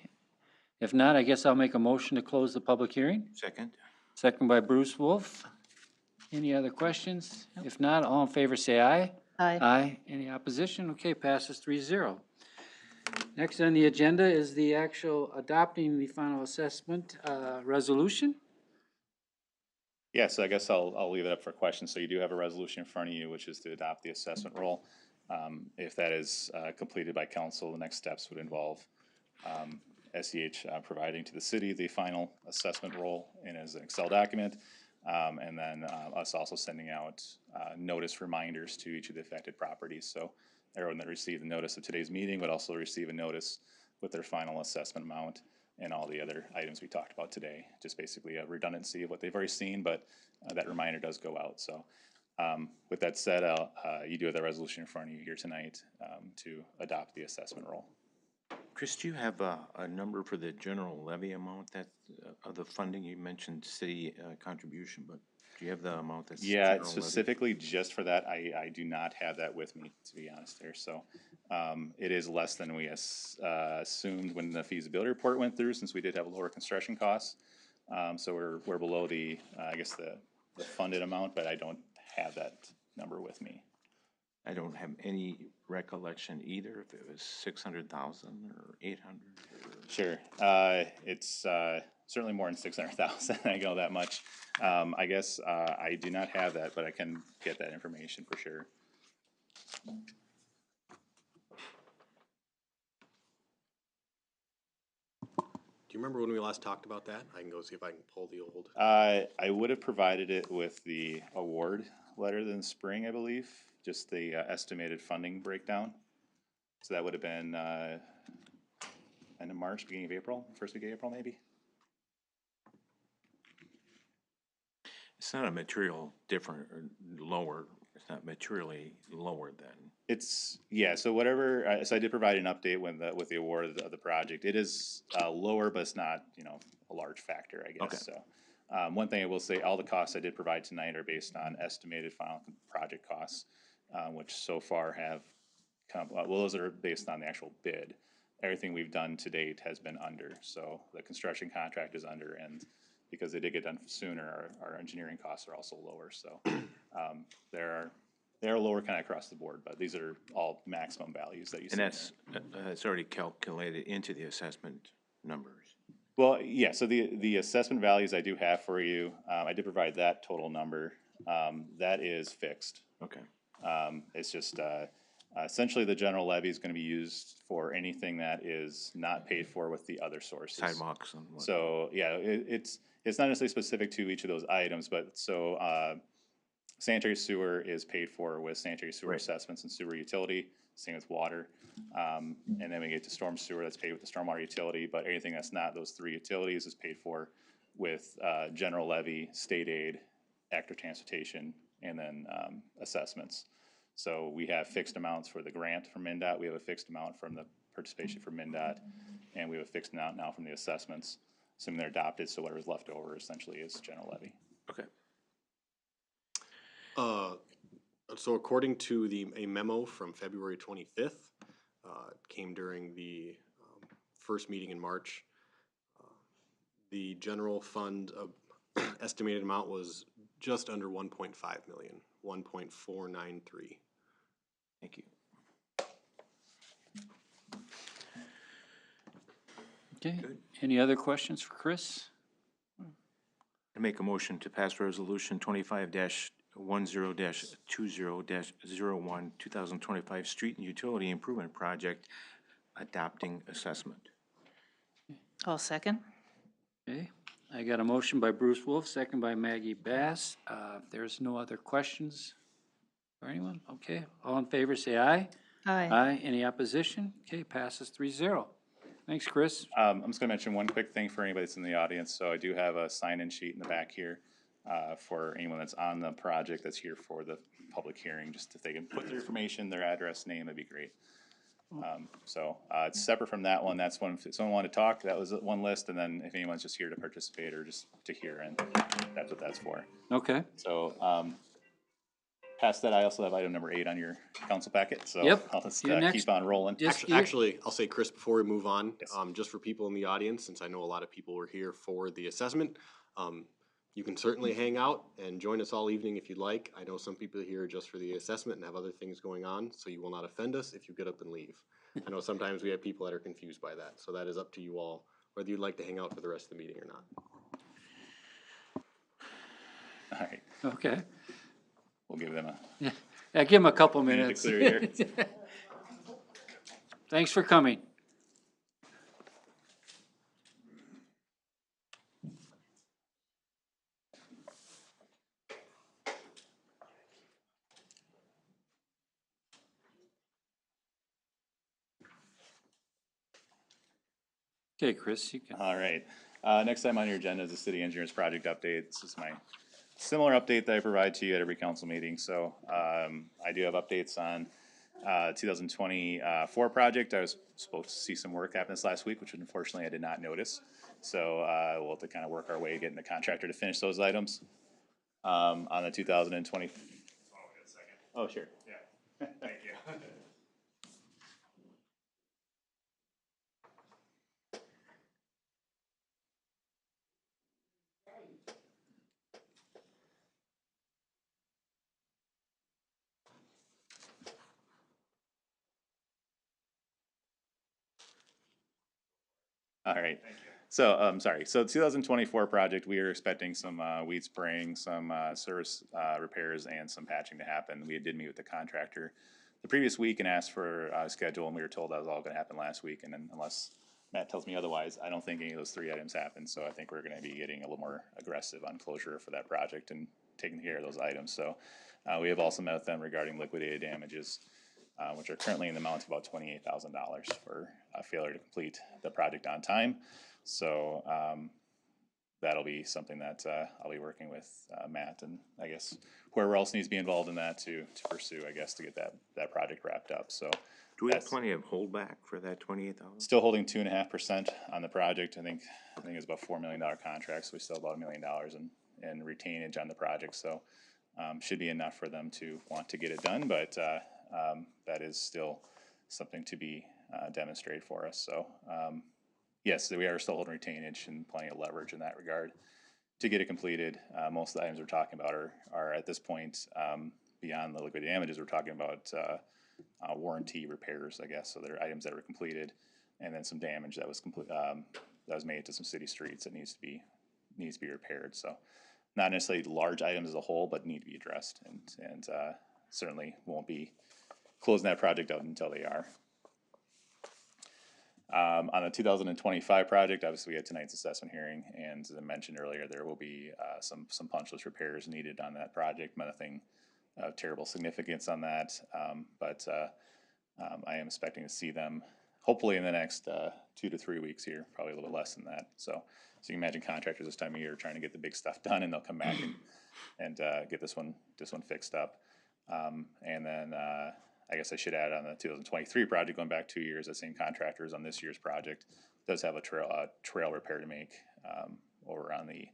If not, I guess I'll make a motion to close the public hearing. Second? Second by Bruce Wolf. Any other questions? If not, all in favor say aye. Aye. Aye. Any opposition? Okay, passes 3-0. Next on the agenda is the actual adopting the final assessment resolution. Yeah, so I guess I'll leave it up for questions. So you do have a resolution in front of you, which is to adopt the assessment roll. If that is completed by council, the next steps would involve SEH providing to the city the final assessment roll in as an Excel document, and then us also sending out notice reminders to each of the affected properties. So everyone that received the notice of today's meeting would also receive a notice with their final assessment amount and all the other items we talked about today. Just basically a redundancy of what they've already seen, but that reminder does go out. So with that said, you do have the resolution in front of you here tonight to adopt the assessment roll. Chris, do you have a number for the general levy amount that, of the funding? You mentioned city contribution, but do you have the amount that's Yeah, general levy? specifically just for that, I do not have that with me, to be honest there. So it is less than we assumed when the feasibility report went through, since we did have lower construction costs. So we're below the, I guess the funded amount, but I don't have that number with me. I don't have any recollection either if it was 600,000 or 800. Sure, it's certainly more than 600,000. I know that much. I guess I do not have that, but I can get that information for sure. Do you remember when we last talked about that? I can go see if I can pull the old. I would have provided it with the award letter in the spring, I believe, just the estimated funding breakdown. So that would have been end of March, beginning of April, first week of April, maybe. It's not a material different or lower. It's not materially lower than. It's, yeah, so whatever, so I did provide an update with the award of the project. It is lower, but it's not, a large factor, I guess. Okay. So one thing I will say, all the costs I did provide tonight are based on estimated final project costs, which so far have come, well, those are based on the actual bid. Everything we've done to date has been under, so the construction contract is under, and because they did get done sooner, our engineering costs are also lower, so they're lower kind of across the board, but these are all maximum values that you see. And that's already calculated into the assessment numbers. Well, yeah, so the assessment values I do have for you, I did provide that total number. That is fixed. Okay. It's just essentially the general levy is going to be used for anything that is not paid for with the other sources. Sidewalks and what. So, yeah, it's not necessarily specific to each of those items, but so sanitary sewer is paid for with sanitary sewer assessments and sewer utility, same with water. And then we get to storm sewer, that's paid with the stormwater utility, but anything that's not those three utilities is paid for with general levy, state aid, active transportation, and then assessments. So we have fixed amounts for the grant from MnDOT, we have a fixed amount from the participation from MnDOT, and we have a fixed amount now from the assessments, assuming they're adopted, so whatever's left over essentially is general levy. Okay. So according to a memo from February 25th, came during the first meeting in March, the general fund estimated amount was just under 1.5 million, 1.493. Thank you. Okay, any other questions for Chris? I make a motion to pass resolution 25-10-20-01, 2025 street and utility improvement project adopting assessment. I'll second. Okay, I got a motion by Bruce Wolf, second by Maggie Bass. If there's no other questions for anyone, okay, all in favor say aye. Aye. Aye, any opposition? Okay, passes 3-0. Thanks, Chris. I'm just gonna mention one quick thing for anybody that's in the audience. So I do have a sign-in sheet in the back here for anyone that's on the project that's here for the public hearing, just if they can put their information, their address, name, that'd be great. It's separate from that one. That's one, if someone wanted to talk, that was one list, and then if anyone's just here to participate or just to hear, and that's what that's for. Okay, So, past that, I also have item number 8 on your council packet, so Yep. I'll just You're next. keep on rolling. Just Actually, I'll say, Chris, before we move on, Yes. just for people in the audience, since I know a lot of people were here for the assessment, you can certainly hang out and join us all evening if you'd like. I know some people are here just for the assessment and have other things going on, so you will not offend us if you get up and leave. I know sometimes we have people that are confused by that, so that is up to you all, whether you'd like to hang out for the rest of the meeting or not. All right, Okay, we'll give them a yeah, give him a couple minute to minutes. clear here. Thanks for coming. Okay, Chris, you can. All right. Next time on your agenda is the city engineers project update. This is my similar update that I provide to you at every council meeting. So I do have updates on 2024 project. I was supposed to see some work happen this last week, which unfortunately I did not notice. So we'll have to kind of work our way getting the contractor to finish those items. On the 2020. Oh, sure. Yeah. Thank you. All right. So, sorry. So 2024 project, we are expecting some weed spraying, some service repairs, and some patching to happen. We did meet with the contractor the previous week and asked for a schedule, and we were told that was all going to happen last week. And then unless Matt tells me otherwise, I don't think any of those 3 items happened. So I think we're going to be getting a little more aggressive on closure for that project and taking care of those items. So we have also met with them regarding liquidated damages, which are currently in the amount of about $28,000 for failure to complete the project on time. So that'll be something that I'll be working with Matt and I guess whoever else needs to be involved in that to pursue, I guess, to get that project wrapped up. So Do we have that's plenty of holdback for that 28,000? still holding 2.5% on the project. I think it's about $4 million contract, so we still have about $1 million in retainage on the project. So should be enough for them to want to get it done, but that is still something to be demonstrated for us. So yes, we are still holding retainage and plenty of leverage in that regard to get it completed. Most of the items we're talking about are at this point beyond the liquidated damages. We're talking about warranty repairs, I guess. So they're items that were completed, and then some damage that was that was made to some city streets that needs to be repaired. So not necessarily large items as a whole, but need to be addressed, and certainly won't be closing that project out until they are. On the 2025 project, obviously we had tonight's assessment hearing, and as I mentioned earlier, there will be some punch list repairs needed on that project. Nothing of terrible significance on that, but I am expecting to see them hopefully in the next 2 to 3 weeks here, probably a little bit less than that. So you can imagine contractors this time of year trying to get the big stuff done, and they'll come back and get this one fixed up. And then I guess I should add on the 2023 project, going back 2 years, that same contractors on this year's project does have a trail repair to make over on the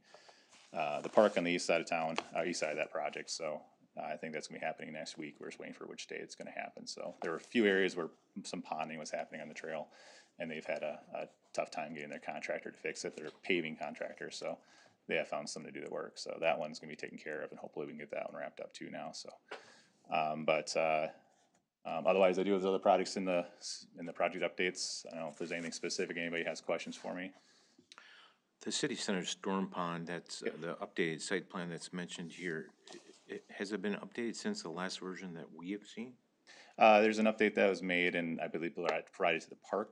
park on the east side of town, east side of that project. So I think that's gonna be happening next week. We're just waiting for which day it's gonna happen. So there were a few areas where some ponding was happening on the trail, and they've had a tough time getting their contractor to fix it. They're a paving contractor, so they have found someone to do the work. So that one's gonna be taken care of, and hopefully we can get that one wrapped up too now. So, otherwise, I do have the other projects in the project updates. I don't know if there's anything specific, anybody has questions for me. The city center storm pond, that's the updated site plan that's mentioned here. Has it been updated since the last version that we have seen? There's an update that was made, and I believe provided to the park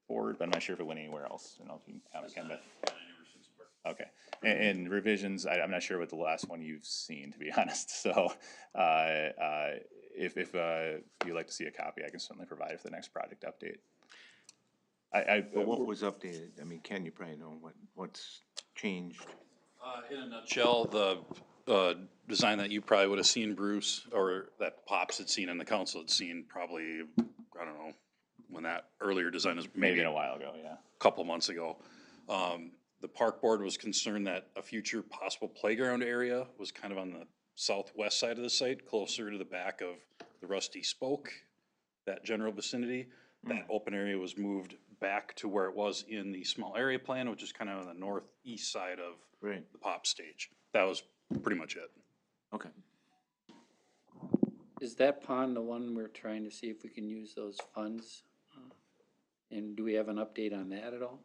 board, but I'm not sure if it went anywhere else. I don't know if you can comment, Ken, but. Okay, and revisions, I'm not sure what the last one you've seen, to be honest. So, if you'd like to see a copy, I can certainly provide it for the next project update. Well, what was updated? I mean, Ken, you probably know what's changed. In a nutshell, the design that you probably would have seen, Bruce, or that Pops had seen and the council had seen probably, I don't know, when that earlier design was maybe in a while ago, yeah. a couple months ago. The park board was concerned that a future possible playground area was kind of on the southwest side of the site, closer to the back of the Rusty Spoke, that general vicinity. That open area was moved back to where it was in the small area plan, which is kind of on the northeast side of the Pop stage. That was pretty much it. Okay. Is that pond the one we're trying to see if we can use those funds? And do we have an update on that at all?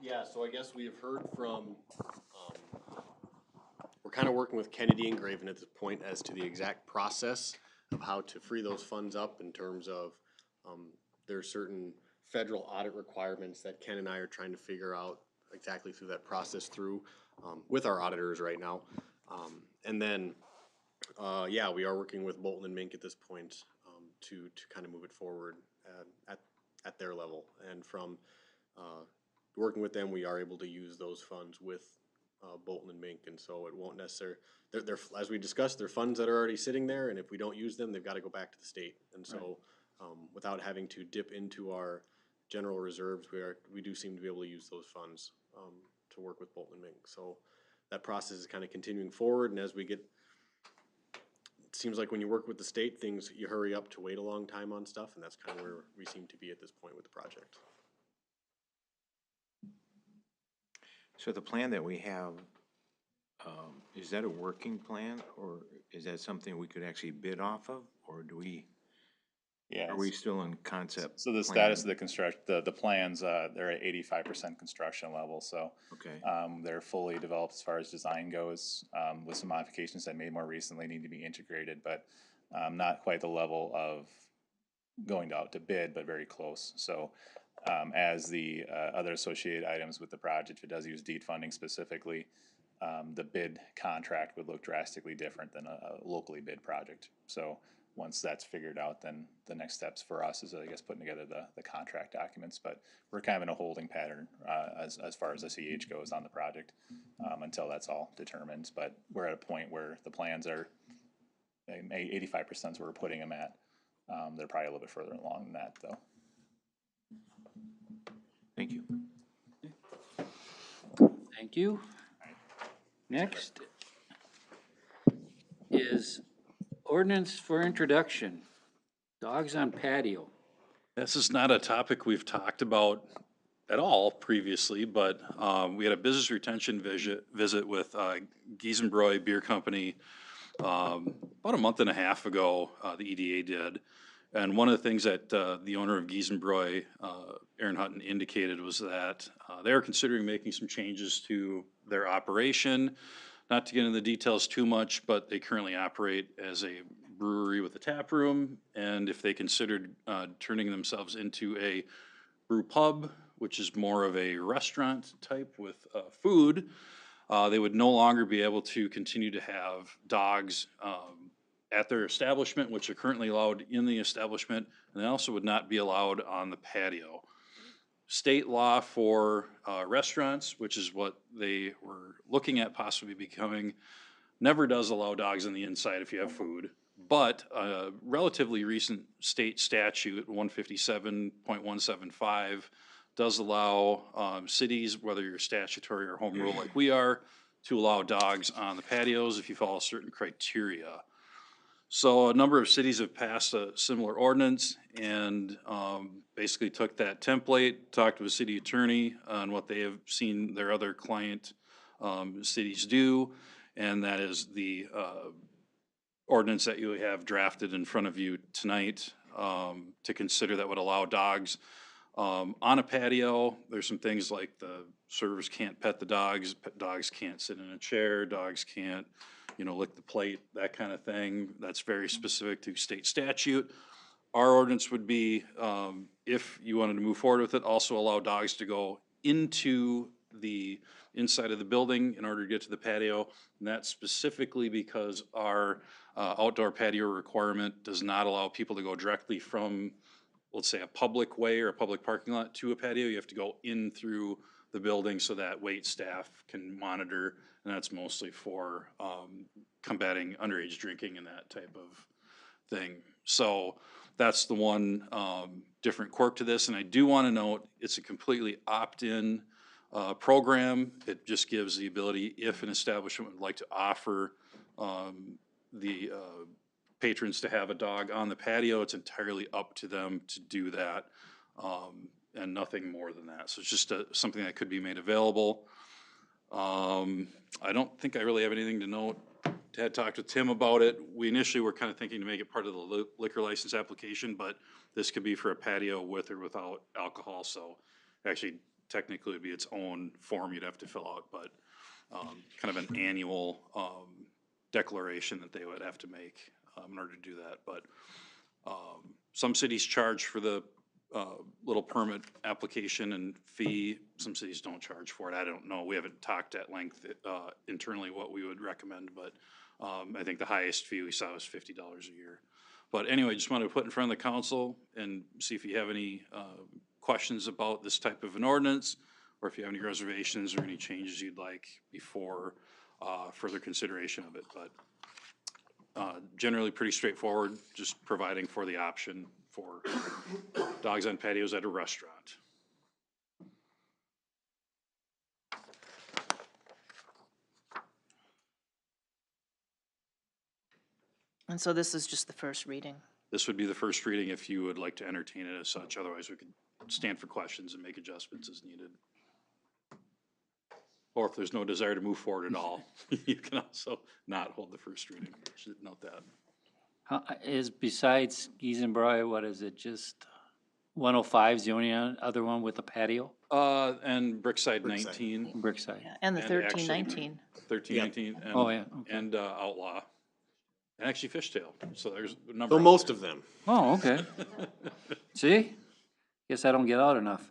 Yeah, so I guess we have heard from, we're kind of working with Kennedy and Graven at this point as to the exact process of how to free those funds up in terms of, there are certain federal audit requirements that Ken and I are trying to figure out exactly through that process with our auditors right now. And then, yeah, we are working with Bolton and Mink at this point, to kind of move it forward at their level. And from, working with them, we are able to use those funds with Bolton and Mink, and so it won't necessarily, they're, as we discussed, they're funds that are already sitting there, and if we don't use them, they've got to go back to the state. And so, without having to dip into our general reserves, we do seem to be able to use those funds to work with Bolton and Mink. So that process is kind of continuing forward, and as we get, it seems like when you work with the state, you hurry up to wait a long time on stuff, and that's kind of where we seem to be at this point with the project. So the plan that we have, is that a working plan, or is that something we could actually bid off of, or do we? Yeah. Are we still in concept? So the status of the construction, the plans, they're at 85% construction level, so. Okay. They're fully developed as far as design goes, with some modifications that made more recently need to be integrated, but, not quite the level of going out to bid, but very close. So, as the, other associated items with the project, if it does use deed funding specifically, the bid contract would look drastically different than a locally bid project. So once that's figured out, then the next steps for us is, I guess, putting together the contract documents. But we're kind of in a holding pattern as far as the CH goes on the project until that's all determined. But we're at a point where the plans are 85% is where we're putting them at. They're probably a little bit further along than that, though. Thank you. Thank you. Next is ordinance for introduction, dogs on patio. This is not a topic we've talked about at all previously, but we had a business retention visit with Giesenbroy Beer Company about a month and a half ago, the EDA did. And one of the things that the owner of Giesenbroy, Aaron Hutton, indicated was that they are considering making some changes to their operation. Not to get into the details too much, but they currently operate as a brewery with a tap room. And if they considered turning themselves into a brew pub, which is more of a restaurant type with food, they would no longer be able to continue to have dogs at their establishment, which are currently allowed in the establishment, and they also would not be allowed on the patio. State law for restaurants, which is what they were looking at possibly becoming, never does allow dogs on the inside if you have food. But a relatively recent state statute, 157.175, does allow cities, whether you're statutory or home rule like we are, to allow dogs on the patios if you follow certain criteria. So a number of cities have passed a similar ordinance and basically took that template, talked to a city attorney on what they have seen their other client cities do, and that is the ordinance that you have drafted in front of you tonight to consider that would allow dogs on a patio. There's some things like the servers can't pet the dogs, dogs can't sit in a chair, dogs can't, lick the plate, that kind of thing. That's very specific to state statute. Our ordinance would be, if you wanted to move forward with it, also allow dogs to go into the inside of the building in order to get to the patio. And that's specifically because our outdoor patio requirement does not allow people to go directly from, let's say, a public way or a public parking lot to a patio. You have to go in through the building so that wait staff can monitor, and that's mostly for combating underage drinking and that type of thing. So that's the one different quirk to this, and I do want to note, it's a completely opt-in program. It just gives the ability, if an establishment would like to offer the patrons to have a dog on the patio, it's entirely up to them to do that, and nothing more than that. So it's just something that could be made available. I don't think I really have anything to note. Had talked with Tim about it. We initially were kind of thinking to make it part of the liquor license application, but this could be for a patio with or without alcohol. So actually, technically, it'd be its own form you'd have to fill out, but kind of an annual declaration that they would have to make in order to do that. But some cities charge for the little permit application and fee. Some cities don't charge for it. I don't know. We haven't talked at length internally what we would recommend, but I think the highest fee we saw was $50 a year. But anyway, just wanted to put in front of the council and see if you have any questions about this type of an ordinance, or if you have any reservations or any changes you'd like before further consideration of it. But generally pretty straightforward, just providing for the option for dogs on patios at a restaurant. And so this is just the first reading. This would be the first reading if you would like to entertain it as such. Otherwise, we could stand for questions and make adjustments as needed. Or if there's no desire to move forward at all, you can also not hold the first reading. Should note that. Is besides Giesenbroy, what is it, just 105 is the only other one with a patio? And Brickside 19. Brookside. Yeah, and the And actually- 1319. 1319. And, Oh, yeah, okay. And Outlaw. And actually Fishtail. So there's a number. So most of them. Oh, okay. See? Guess I don't get out enough.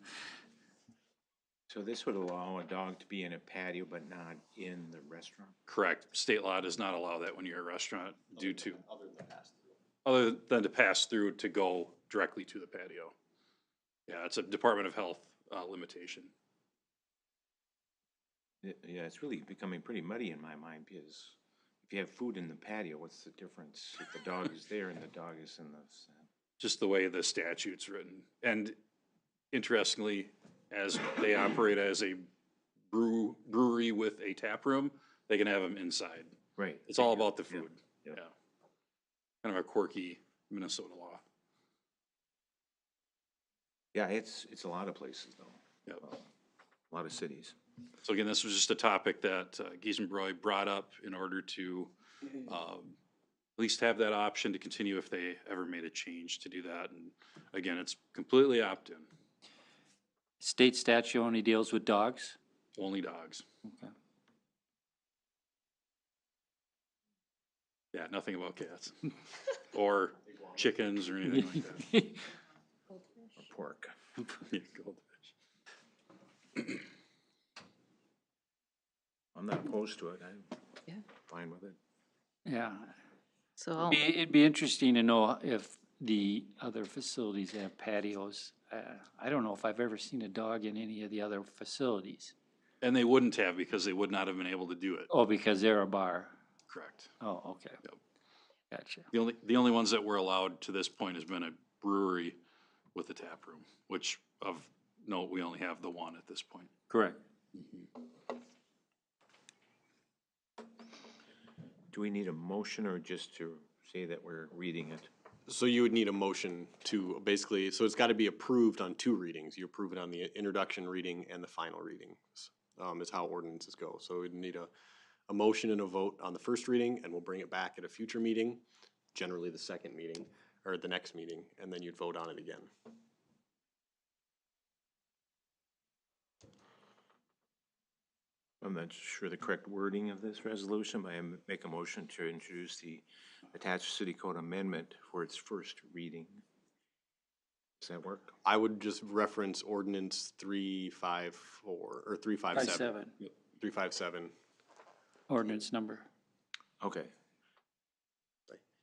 So this would allow a dog to be in a patio but not in the restaurant? Correct. State law does not allow that when you're a restaurant due to, other than to pass through to go directly to the patio. Yeah, it's a Department of Health limitation. Yeah, it's really becoming pretty muddy in my mind, because if you have food in the patio, what's the difference if the dog is there and the dog is in the... Just the way the statute's written. And interestingly, as they operate as a brewery with a tap room, they can have them inside. Right. It's all about the food. Yeah. Yeah. Kind of a quirky Minnesota law. Yeah, it's a lot of places though. Yep. A lot of cities. So again, this was just a topic that Giesenbroy brought up in order to at least have that option to continue if they ever made a change to do that. And again, it's completely opt-in, State statute only deals with dogs? only dogs. Okay. Yeah, nothing about cats or chickens or anything like that. Or pork. Yeah, goldfish. I'm not opposed to it. I'm Yeah. fine with it. Yeah. So, It'd be interesting to know if the other facilities have patios. I don't know if I've ever seen a dog in any of the other facilities. And they wouldn't have because they would not have been able to do it. Oh, because they're a bar. Correct. Oh, okay. Gotcha. The only ones that were allowed to this point has been a brewery with a tap room, which of note, we only have the one at this point. Correct. Do we need a motion or just to say that we're reading it? So you would need a motion to basically, so it's gotta be approved on 2 readings. You approve it on the introduction reading and the final reading, is how ordinances go. So we'd need a motion and a vote on the first reading, and we'll bring it back at a future meeting, generally the second meeting, or the next meeting, and then you'd vote on it again. I'm not sure the correct wording of this resolution, but I make a motion to introduce the attached city code amendment for its first reading. Does that work? I would just reference ordinance 354, or 357. 57, 357. ordinance number. Okay,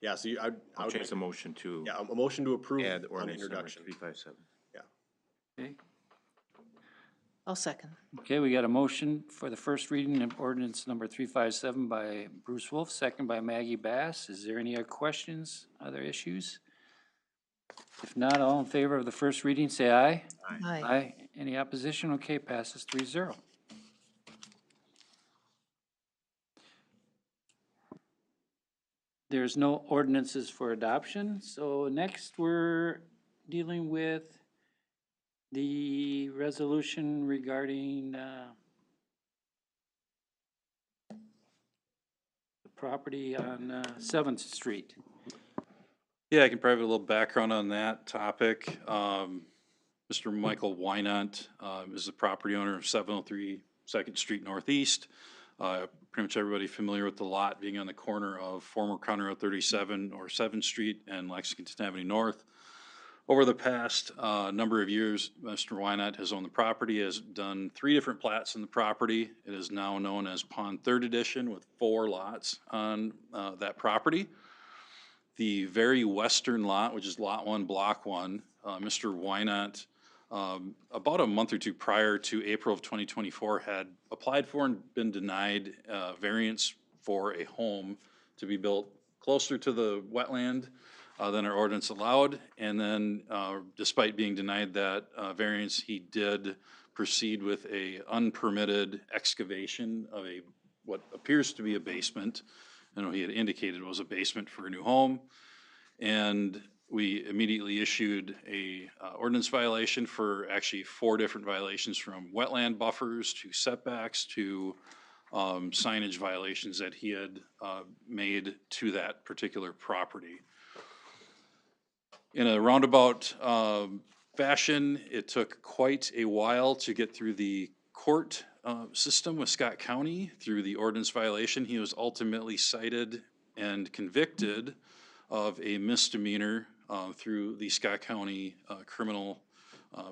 Yeah, so I I'll would change make, the motion to yeah, a motion to approve add on ordinance number introduction. 357. Okay. I'll second. Okay, we got a motion for the first reading of ordinance number 357 by Bruce Wolf, second by Maggie Bass. Is there any other questions, other issues? If not, all in favor of the first reading, say aye. Aye. Aye. Any opposition? Okay, passes 3-0. There's no ordinances for adoption, so next we're dealing with the resolution regarding the property on 7th Street. Yeah, I can provide a little background on that topic. Mr. Michael Wynant is the property owner of 703 2nd Street Northeast. Pretty much everybody familiar with the lot being on the corner of former County Road 37 or 7th Street and Lexington Avenue North. Over the past number of years, Mr. Wynant has owned the property, has done 3 different plats in the property. It is now known as Pond 3rd Edition with 4 lots on that property. The very western lot, which is Lot 1, Block 1, Mr. Wynant, about a month or 2 prior to April of 2024, had applied for and been denied variance for a home to be built closer to the wetland than our ordinance allowed. And then despite being denied that variance, he did proceed with a unpermitted excavation of what appears to be a basement. I know he had indicated it was a basement for a new home. And we immediately issued a ordinance violation for actually 4 different violations, from wetland buffers to setbacks to signage violations that he had made to that particular property. In a roundabout fashion, it took quite a while to get through the court system with Scott County through the ordinance violation. He was ultimately cited and convicted of a misdemeanor through the Scott County criminal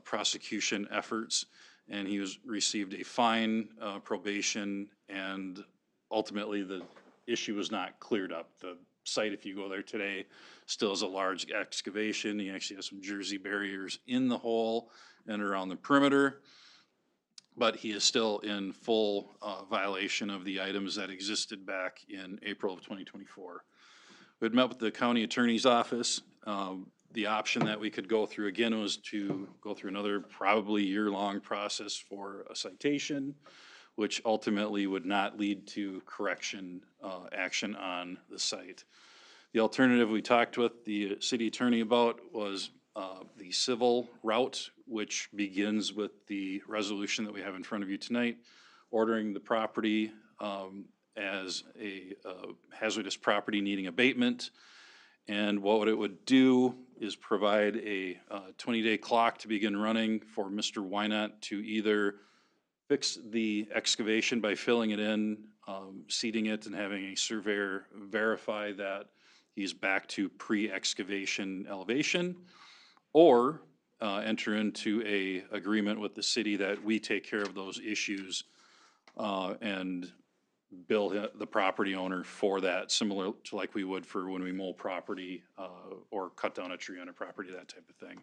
prosecution efforts, and he received a fine, probation, and ultimately the issue was not cleared up. The site, if you go there today, still has a large excavation. He actually has some Jersey barriers in the hole and around the perimeter, but he is still in full violation of the items that existed back in April of 2024. We had met with the county attorney's office. The option that we could go through again was to go through another probably year-long process for a citation, which ultimately would not lead to correction action on the site. The alternative we talked with the city attorney about was the civil route, which begins with the resolution that we have in front of you tonight, ordering the property as a hazardous property needing abatement. And what it would do is provide a 20-day clock to begin running for Mr. Wynant to either fix the excavation by filling it in, seeding it, and having a surveyor verify that he's back to pre-excavation elevation, or enter into a agreement with the city that we take care of those issues and bill the property owner for that, similar to like we would for when we mow property, or cut down a tree on a property, that type of thing.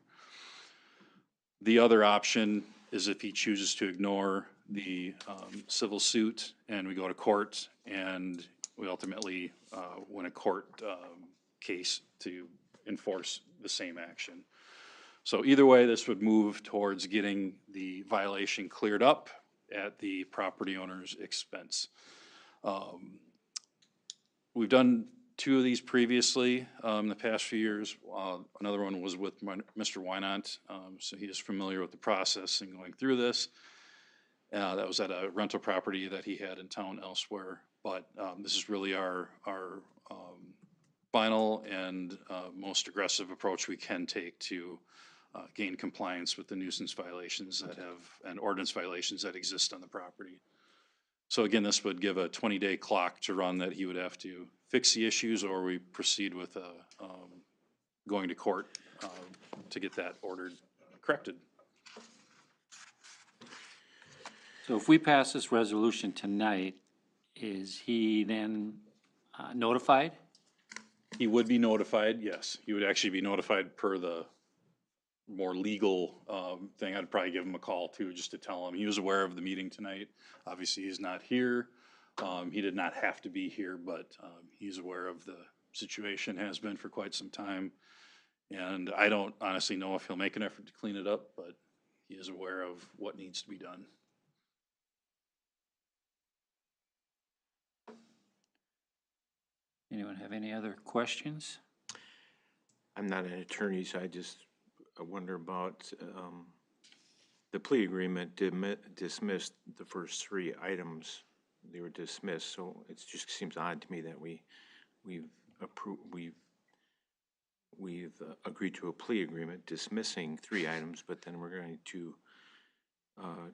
The other option is if he chooses to ignore the civil suit and we go to court and we ultimately win a court case to enforce the same action. So either way, this would move towards getting the violation cleared up at the property owner's expense. We've done 2 of these previously in the past few years. Another one was with Mr. Wynant, so he is familiar with the process and going through this. That was at a rental property that he had in town elsewhere. But this is really our final and most aggressive approach we can take to gain compliance with the nuisance violations that have, and ordinance violations that exist on the property. So again, this would give a 20-day clock to run that he would have to fix the issues, or we proceed with going to court to get that ordered corrected. So if we pass this resolution tonight, is he then notified? He would be notified, yes. He would actually be notified per the more legal thing. I'd probably give him a call too, just to tell him. He was aware of the meeting tonight. Obviously, he's not here. He did not have to be here, but he's aware of the situation, has been for quite some time. And I don't honestly know if he'll make an effort to clean it up, but he is aware of what needs to be done. Anyone have any other questions? I'm not an attorney, so I wonder about, the plea agreement dismissed the first 3 items. They were dismissed, so it just seems odd to me that we've agreed to a plea agreement dismissing 3 items, but then we're going to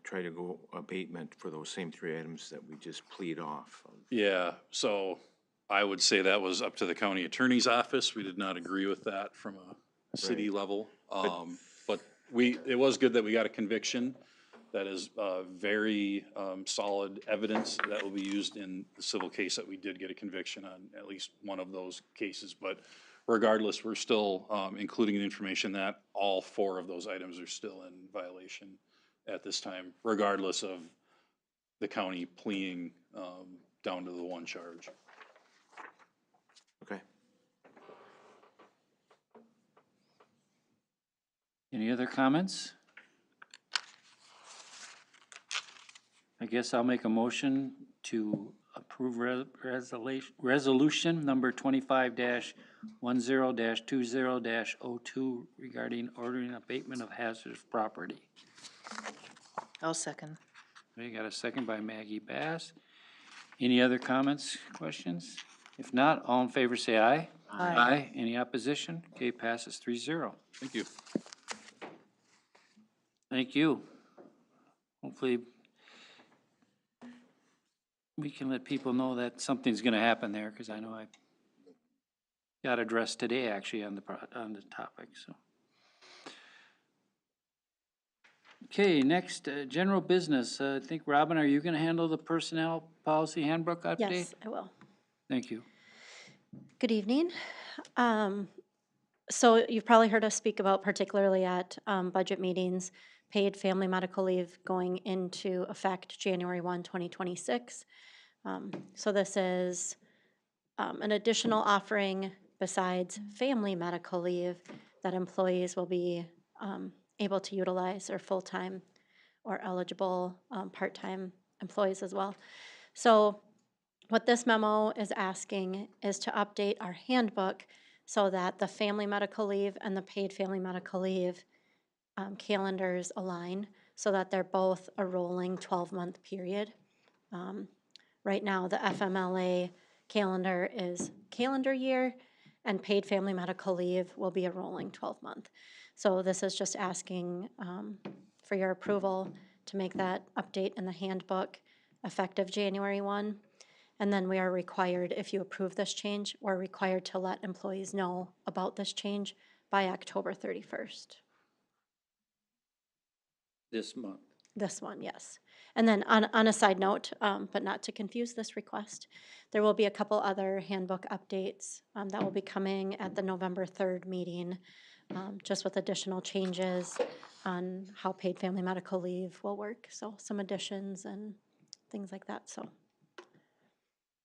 try to go abatement for those same 3 items that we just plead off of. Yeah, so I would say that was up to the county attorney's office. We did not agree with that from a city level. But it was good that we got a conviction. That is very solid evidence that will be used in the civil case that we did get a conviction on at least one of those cases. But regardless, we're still including the information that all 4 of those items are still in violation at this time, regardless of the county pleading down to the 1 charge. Okay. Any other comments? I guess I'll make a motion to approve resolution number 25-10-20-02 regarding ordering abatement of hazardous property. I'll second. We got a second by Maggie Bass. Any other comments, questions? If not, all in favor say aye. Aye. Any opposition? Okay, passes 3-0. Thank you. Thank you. Hopefully, we can let people know that something's gonna happen there, because I know I got addressed today, actually, on the topic, so. Okay, next, general business. I think, Robin, are you gonna handle the personnel policy handbook update? Yes, I will. Thank you. Good evening. So you've probably heard us speak about, particularly at budget meetings, paid family medical leave going into effect January 1, 2026. So this is an additional offering besides family medical leave that employees will be able to utilize, or full-time or eligible part-time employees as well. So what this memo is asking is to update our handbook so that the family medical leave and the paid family medical leave calendars align, so that they're both a rolling 12-month period. Right now, the FMLA calendar is calendar year, and paid family medical leave will be a rolling 12-month. So this is just asking for your approval to make that update in the handbook effective January 1. And then we are required, if you approve this change, we're required to let employees know about this change by October 31st. This month. This one, yes. And then on a side note, but not to confuse this request, there will be a couple other handbook updates that will be coming at the November 3rd meeting, just with additional changes on how paid family medical leave will work. So some additions and things like that, so.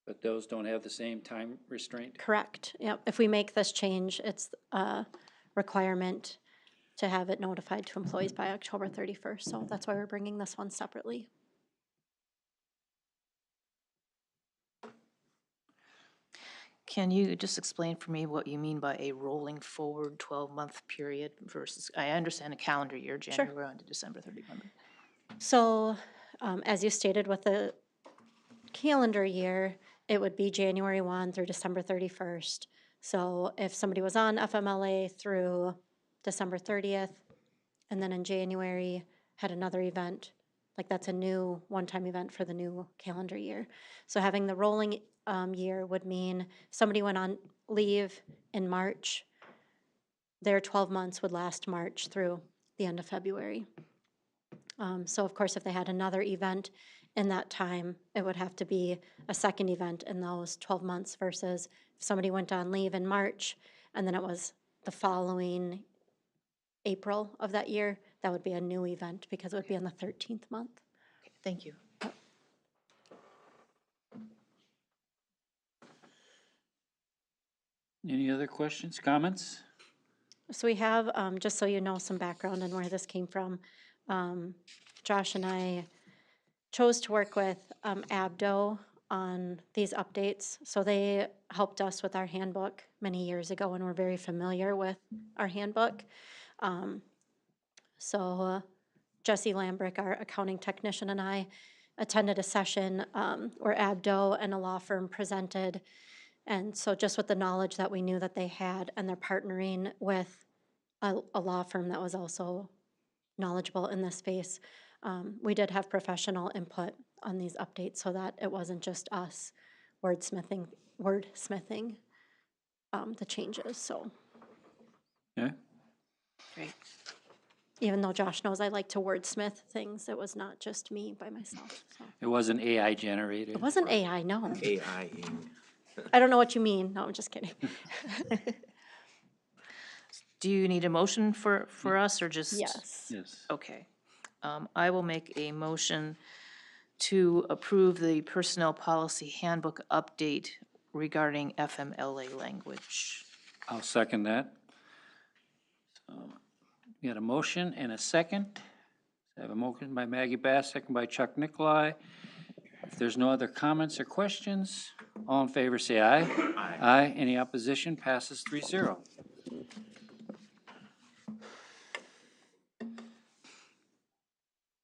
But those don't have the same time restraint? Correct, yep. If we make this change, it's a requirement to have it notified to employees by October 31st. So that's why we're bringing this one separately. Can you just explain for me what you mean by a rolling forward 12-month period versus, I understand a calendar year, January on to December 31. So, as you stated with the calendar year, it would be January 1 through December 31st. So if somebody was on FMLA through December 30th, and then in January had another event, like that's a new one-time event for the new calendar year. So having the rolling year would mean somebody went on leave in March, their 12 months would last March through the end of February. So of course, if they had another event in that time, it would have to be a second event in those 12 months versus if somebody went on leave in March and then it was the following April of that year, that would be a new event because it would be in the 13th month. Okay, thank you. Any other questions, comments? So we have, just so you know, some background on where this came from. Josh and I chose to work with ABDO on these updates. So they helped us with our handbook many years ago and we're very familiar with our handbook. So Jesse Lambrick, our accounting technician, and I attended a session where ABDO and a law firm presented. And so just with the knowledge that we knew that they had, and they're partnering with a law firm that was also knowledgeable in this space, we did have professional input on these updates so that it wasn't just us wordsmithing the changes, so. Okay. Great. Even though Josh knows I like to wordsmith things, it was not just me by myself, so. It wasn't AI generated? It wasn't AI, no. AI-ing. I don't know what you mean. No, I'm just kidding. Do you need a motion for us or just? Yes. Yes. Okay. I will make a motion to approve the personnel policy handbook update regarding FMLA language. I'll second that. So, we got a motion and a second. I have a motion by Maggie Bass, second by Chuck Nicolai. If there's no other comments or questions, all in favor say aye. Aye. Aye. Any opposition? Passes 3-0.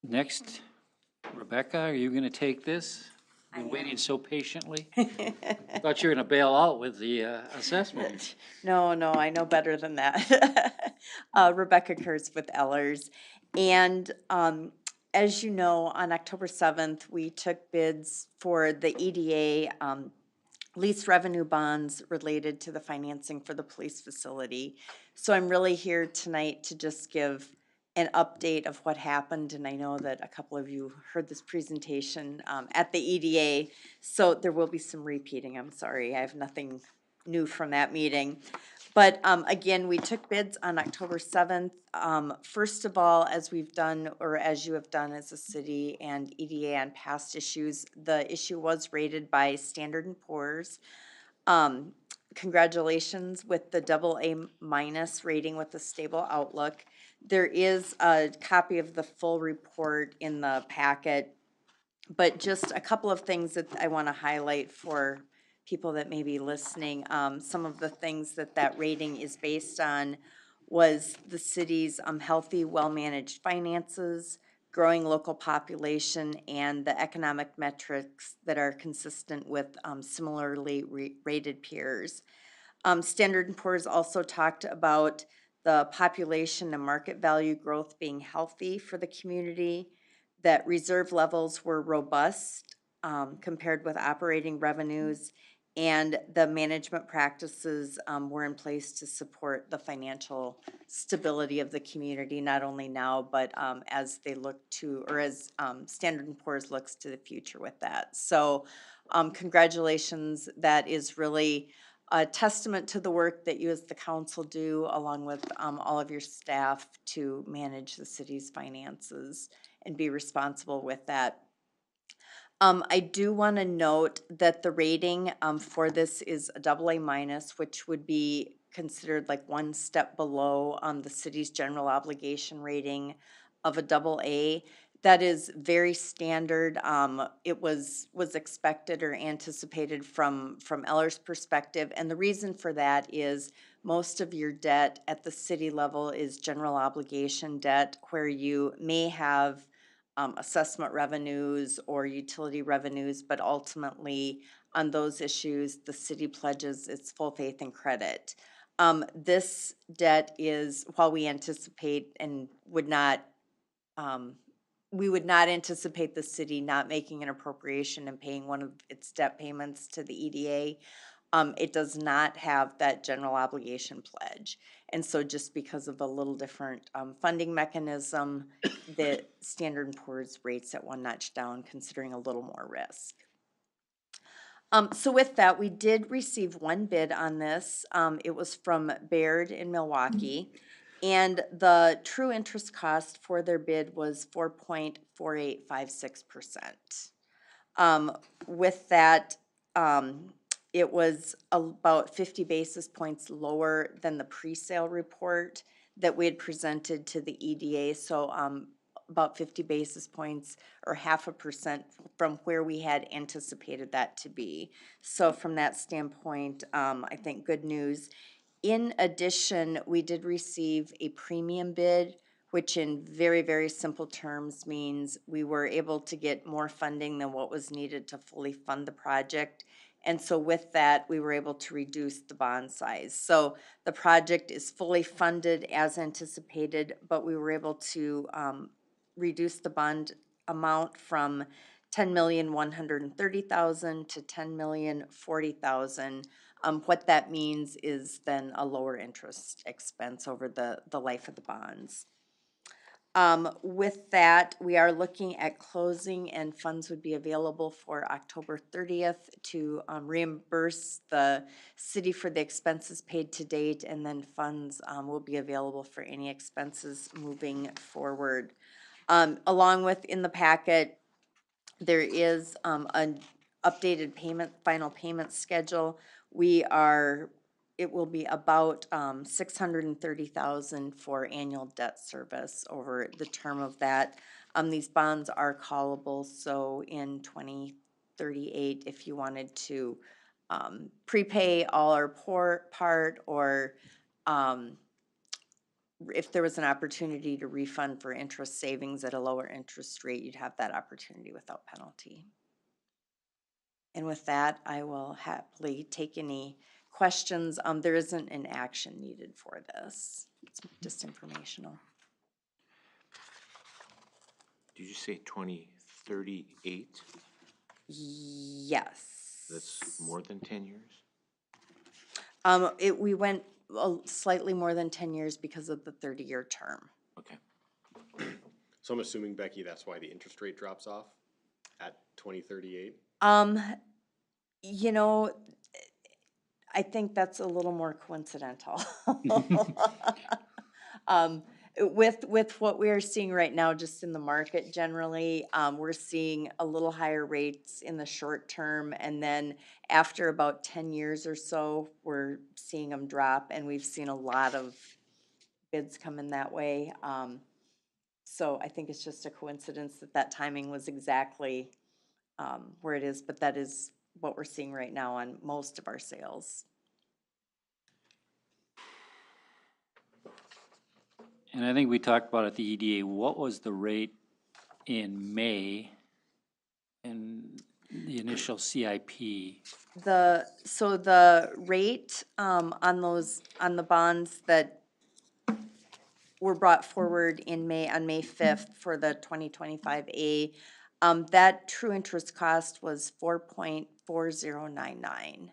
Next, Rebecca, are you gonna take this? Been waiting so patiently. Thought you were gonna bail out with the assessment. No, I know better than that. Rebecca Kurtz with Ellers. And as you know, on October 7th, we took bids for the EDA lease revenue bonds related to the financing for the police facility. So I'm really here tonight to just give an update of what happened, and I know that a couple of you heard this presentation at the EDA, so there will be some repeating. I'm sorry, I have nothing new from that meeting. But again, we took bids on October 7th. First of all, as we've done, or as you have done as a city and EDA on past issues, the issue was rated by Standard & Poor's. Congratulations with the AA- rating with a stable outlook. There is a copy of the full report in the packet, but just a couple of things that I want to highlight for people that may be listening. Some of the things that rating is based on was the city's healthy, well-managed finances, growing local population, and the economic metrics that are consistent with similarly rated peers. Standard & Poor's also talked about the population and market value growth being healthy for the community, that reserve levels were robust compared with operating revenues, and the management practices were in place to support the financial stability of the community, not only now, but as they look to, or as Standard & Poor's looks to the future with that. So congratulations, that is really a testament to the work that you as the council do, along with all of your staff, to manage the city's finances and be responsible with that. I do want to note that the rating for this is a AA-, which would be considered like one step below the city's general obligation rating of a AA. That is very standard. It was expected or anticipated from Eller's perspective, and the reason for that is most of your debt at the city level is general obligation debt, where you may have assessment revenues or utility revenues, but ultimately on those issues, the city pledges its full faith and credit. This debt is, while we anticipate and would not, we would not anticipate the city not making an appropriation and paying one of its debt payments to the EDA. It does not have that general obligation pledge. And so just because of a little different funding mechanism, the Standard & Poor's rates at one notch down, considering a little more risk. So with that, we did receive one bid on this. It was from Baird in Milwaukee. And the true interest cost for their bid was 4.4856%. With that, it was about 50 basis points lower than the pre-sale report that we had presented to the EDA. So about 50 basis points or 0.5% from where we had anticipated that to be. So from that standpoint, I think good news. In addition, we did receive a premium bid, which in very, very simple terms means we were able to get more funding than what was needed to fully fund the project. And so with that, we were able to reduce the bond size. So the project is fully funded as anticipated, but we were able to reduce the bond amount from $10,130,000 to $10,040,000. What that means is then a lower interest expense over the life of the bonds. With that, we are looking at closing, and funds would be available for October 30th to reimburse the city for the expenses paid to date, and then funds will be available for any expenses moving forward. Along with in the packet, there is an updated final payment schedule. It will be about $630,000 for annual debt service over the term of that. These bonds are callable, so in 2038, if you wanted to prepay all or part, or if there was an opportunity to refund for interest savings at a lower interest rate, you'd have that opportunity without penalty. And with that, I will happily take any questions. There isn't an action needed for this. It's just informational. Did you say 2038? Yes. That's more than 10 years? We went slightly more than 10 years because of the 30-year term. Okay. So I'm assuming, Becky, that's why the interest rate drops off at 2038? You know, I think that's a little more coincidental. With what we are seeing right now, just in the market generally, we're seeing a little higher rates in the short term, and then after about 10 years or so, we're seeing them drop, and we've seen a lot of bids come in that way. So I think it's just a coincidence that timing was exactly where it is, but that is what we're seeing right now on most of our sales. And I think we talked about at the EDA, what was the rate in May in the initial CIP? So the rate on the bonds that were brought forward in May, on May 5th for the 2025A, that true interest cost was 4.4099.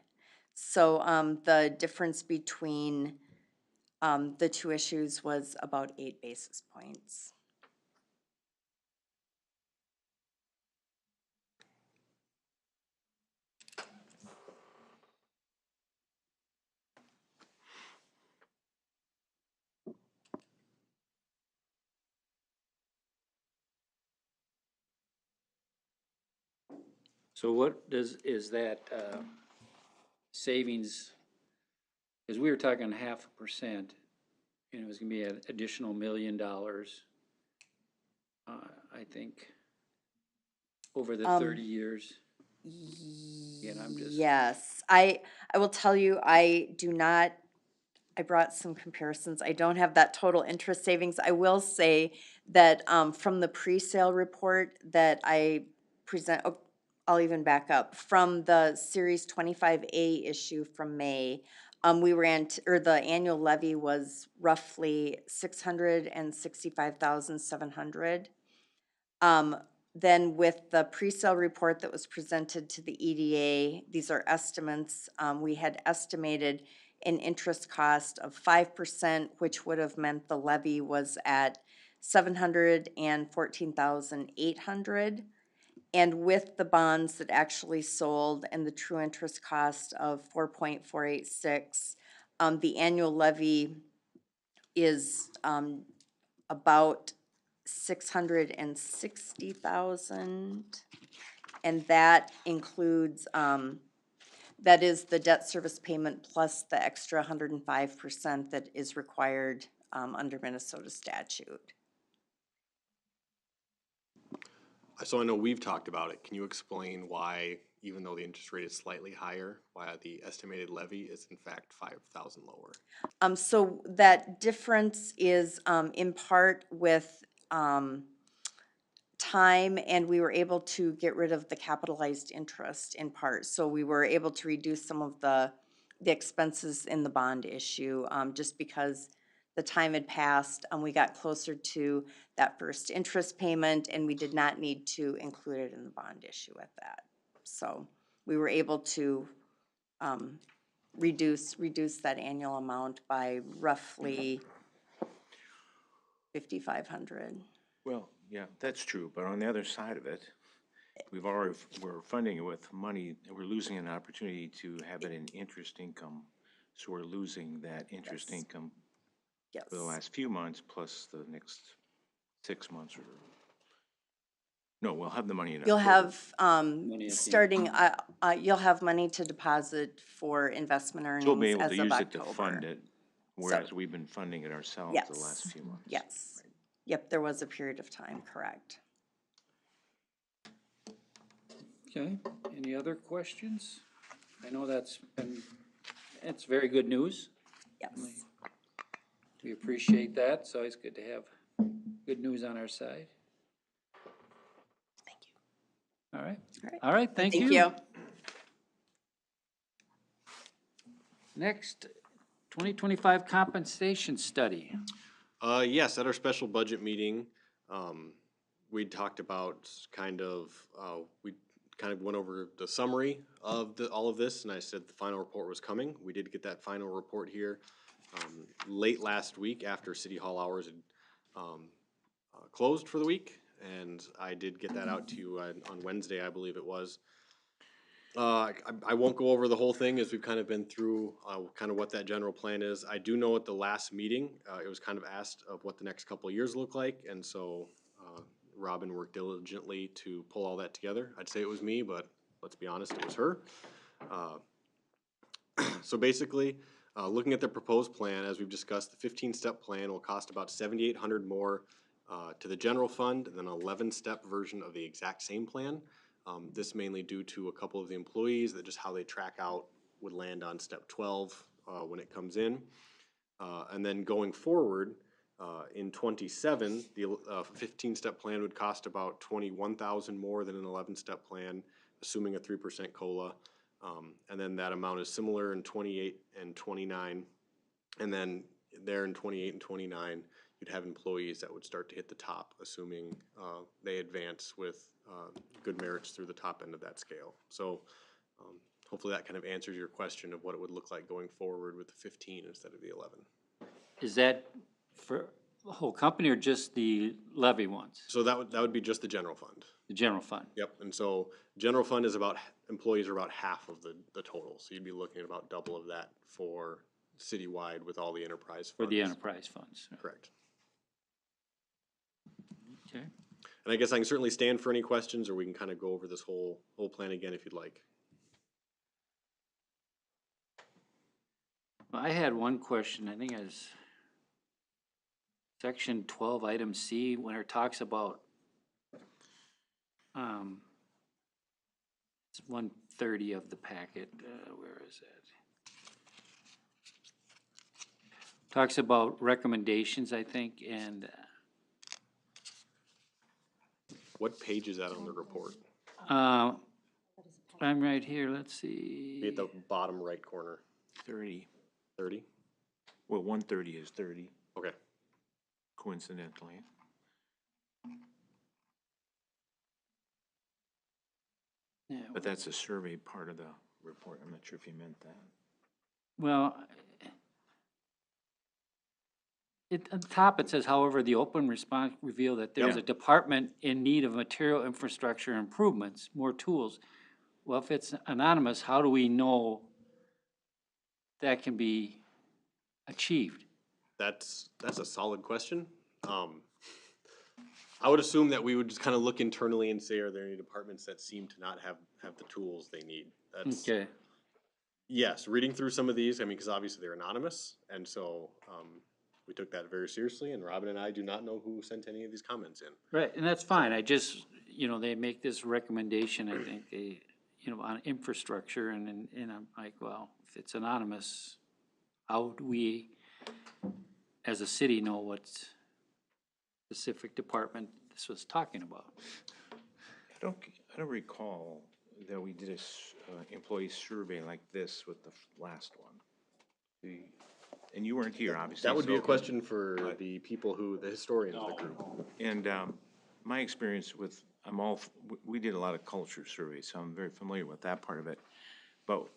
So, the difference between, the two issues was about 8 basis points. So what is that, savings, because we were talking 0.5%, and it was gonna be an additional $1 million, I think, over the 30 years. And I'm just. Yes, I will tell you, I brought some comparisons. I don't have that total interest savings. I will say that, from the pre-sale report that I present, oh, I'll even back up. From the Series 25A issue from May, we were or the annual levy was roughly 665,700. Then with the pre-sale report that was presented to the EDA, these are estimates, we had estimated an interest cost of 5%, which would have meant the levy was at 714,800. And with the bonds that actually sold and the true interest cost of 4.486, the annual levy is, about 660,000, and that includes, that is the debt service payment plus the extra 105% that is required, under Minnesota statute. So I know we've talked about it. Can you explain why, even though the interest rate is slightly higher, why the estimated levy is in fact 5,000 lower? So that difference is, in part with, time, and we were able to get rid of the capitalized interest in part. So we were able to reduce some of the expenses in the bond issue, just because the time had passed and we got closer to that first interest payment, and we did not need to include it in the bond issue at that. So we were able to, reduce that annual amount by roughly 5,500. Well, yeah, that's true, but on the other side of it, we're funding it with money, and we're losing an opportunity to have it in interest income. So we're losing that interest Yes. income Yes. for the last few months plus the next 6 months or, no, we'll have the money in You'll October. have, Money at the starting, you'll have money to deposit for investment So we'll be earnings able as to of use it to October. fund it, whereas we've been funding it ourselves the last few months. Yes, yep, there was a period of time, correct. Okay, any other questions? I know it's very good news. Yes. We appreciate that. It's always good to have good news on our side. Thank you. All right. All right. All right, thank you. Thank you. Next, 2025 compensation study. Yes, at our special budget meeting, we talked about we kind of went over the summary of all of this, and I said the final report was coming. We did get that final report here late last week after City Hall hours had closed for the week, and I did get that out to you on Wednesday, I believe it was. I won't go over the whole thing as we've kind of been through kind of what that general plan is. I do know at the last meeting, it was kind of asked of what the next couple of years look like, and so Robin worked diligently to pull all that together. I'd say it was me, but let's be honest, it was her. So basically, looking at the proposed plan, as we've discussed, the 15-step plan will cost about $7,800 more to the general fund, and then an 11-step version of the exact same plan. This mainly due to a couple of the employees that just how they track out would land on step 12 when it comes in. And then going forward, in 27, the 15-step plan would cost about $21,000 more than an 11-step plan, assuming a 3% COLA. And then that amount is similar in 28 and 29. And then there in 28 and 29, you'd have employees that would start to hit the top, assuming they advance with good merits through the top end of that scale. So hopefully that kind of answers your question of what it would look like going forward with the 15 instead of the 11. Is that for the whole company or just the levy ones, So that would be just the general fund. the general fund? Yep, and so general fund is about, employees are about half of the total, so you'd be looking at about double of that for citywide with all the enterprise For funds. the enterprise funds? Correct. Okay. And I guess I can certainly stand for any questions, or we can kind of go over this whole plan again if you'd like. Well, I had one question, I think it was section 12, item C, when it talks about, it's 130 of the packet, where is it? Talks about recommendations, I think, and, What page is that on the report? I'm right here, let's Be see. at the bottom right corner. 30. 30? Well, 130 is 30, Okay. coincidentally. Yeah, But that's a survey part of the report. I'm not sure if you meant that. well, at the top, it says, however, the open response revealed that there's Yeah. a department in need of material infrastructure improvements, more tools. Well, if it's anonymous, how do we know that can be achieved? That's a solid question. I would assume that we would just kind of look internally and say, are there any departments that seem to not have the tools they need? That's, Okay, yes, reading through some of these, I mean, because obviously they're anonymous, and so we took that very seriously, and Robin and I do not know who sent any of these comments in. right, and that's fine, I just, they make this recommendation, I think, they, on infrastructure, and I'm like, well, if it's anonymous, how do we, as a city, know what specific department this was talking about? I don't recall that we did a employee survey like this with the last one. And you weren't here, obviously. That would be a so- question for the people the historians of the group. And my experience with, we did a lot of culture surveys, so I'm very familiar with that part of it. But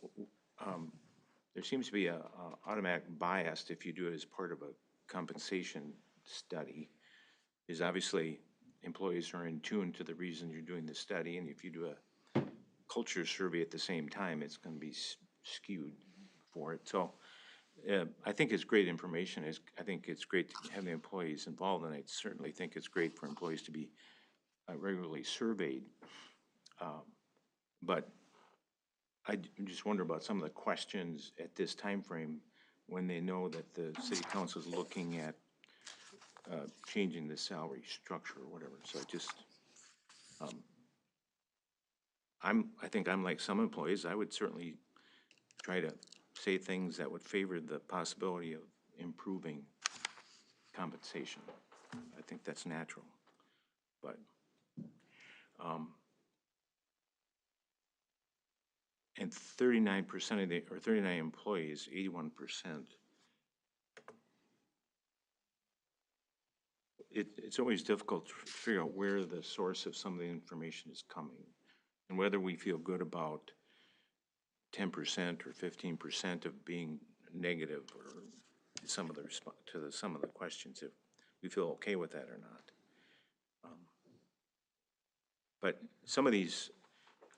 there seems to be a automatic bias if you do it as part of a compensation study, is obviously employees are in tune to the reason you're doing the study, and if you do a culture survey at the same time, it's going to be skewed for it. So I think it's great information. I think it's great to have the employees involved, and I certainly think it's great for employees to be regularly surveyed. But I just wonder about some of the questions at this time frame when they know that the city council is looking at changing the salary structure or whatever. So I think I'm like some employees. I would certainly try to say things that would favor the possibility of improving compensation. I think that's natural. But, and 39% of or 39 employees, 81%. It's always difficult to figure out where the source of some of the information is coming and whether we feel good about 10% or 15% of being negative or some of the some of the questions, if we feel okay with that or not. But some of these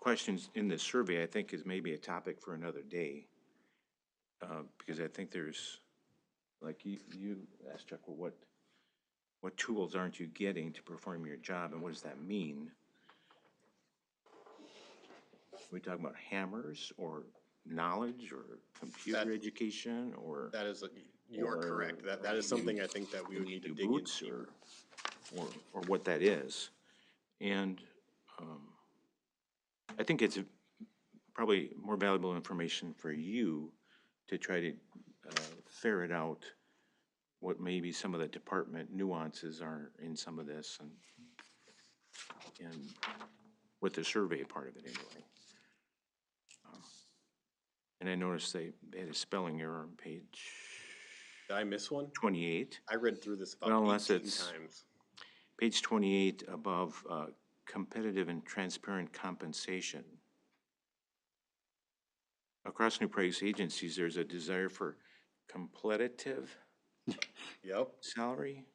questions in this survey, I think, is maybe a topic for another day, because I think there's, like you asked, Chuck, well, what tools aren't you getting to perform your job, and what does that mean? Are we talking about hammers or knowledge or computer education or? That is, you are correct. That is something I think that we would need to dig into. Or what that is. And I think it's probably more valuable information for you to try to ferret out what maybe some of the department nuances are in some of this and with the survey part of it anyway. And I noticed they had a spelling error on page. Did I miss one? 28. I read through this about Well, unless 18 it's times. page 28 above competitive and transparent compensation. across New Prague's agencies, there's a desire for competitive Yep. salary.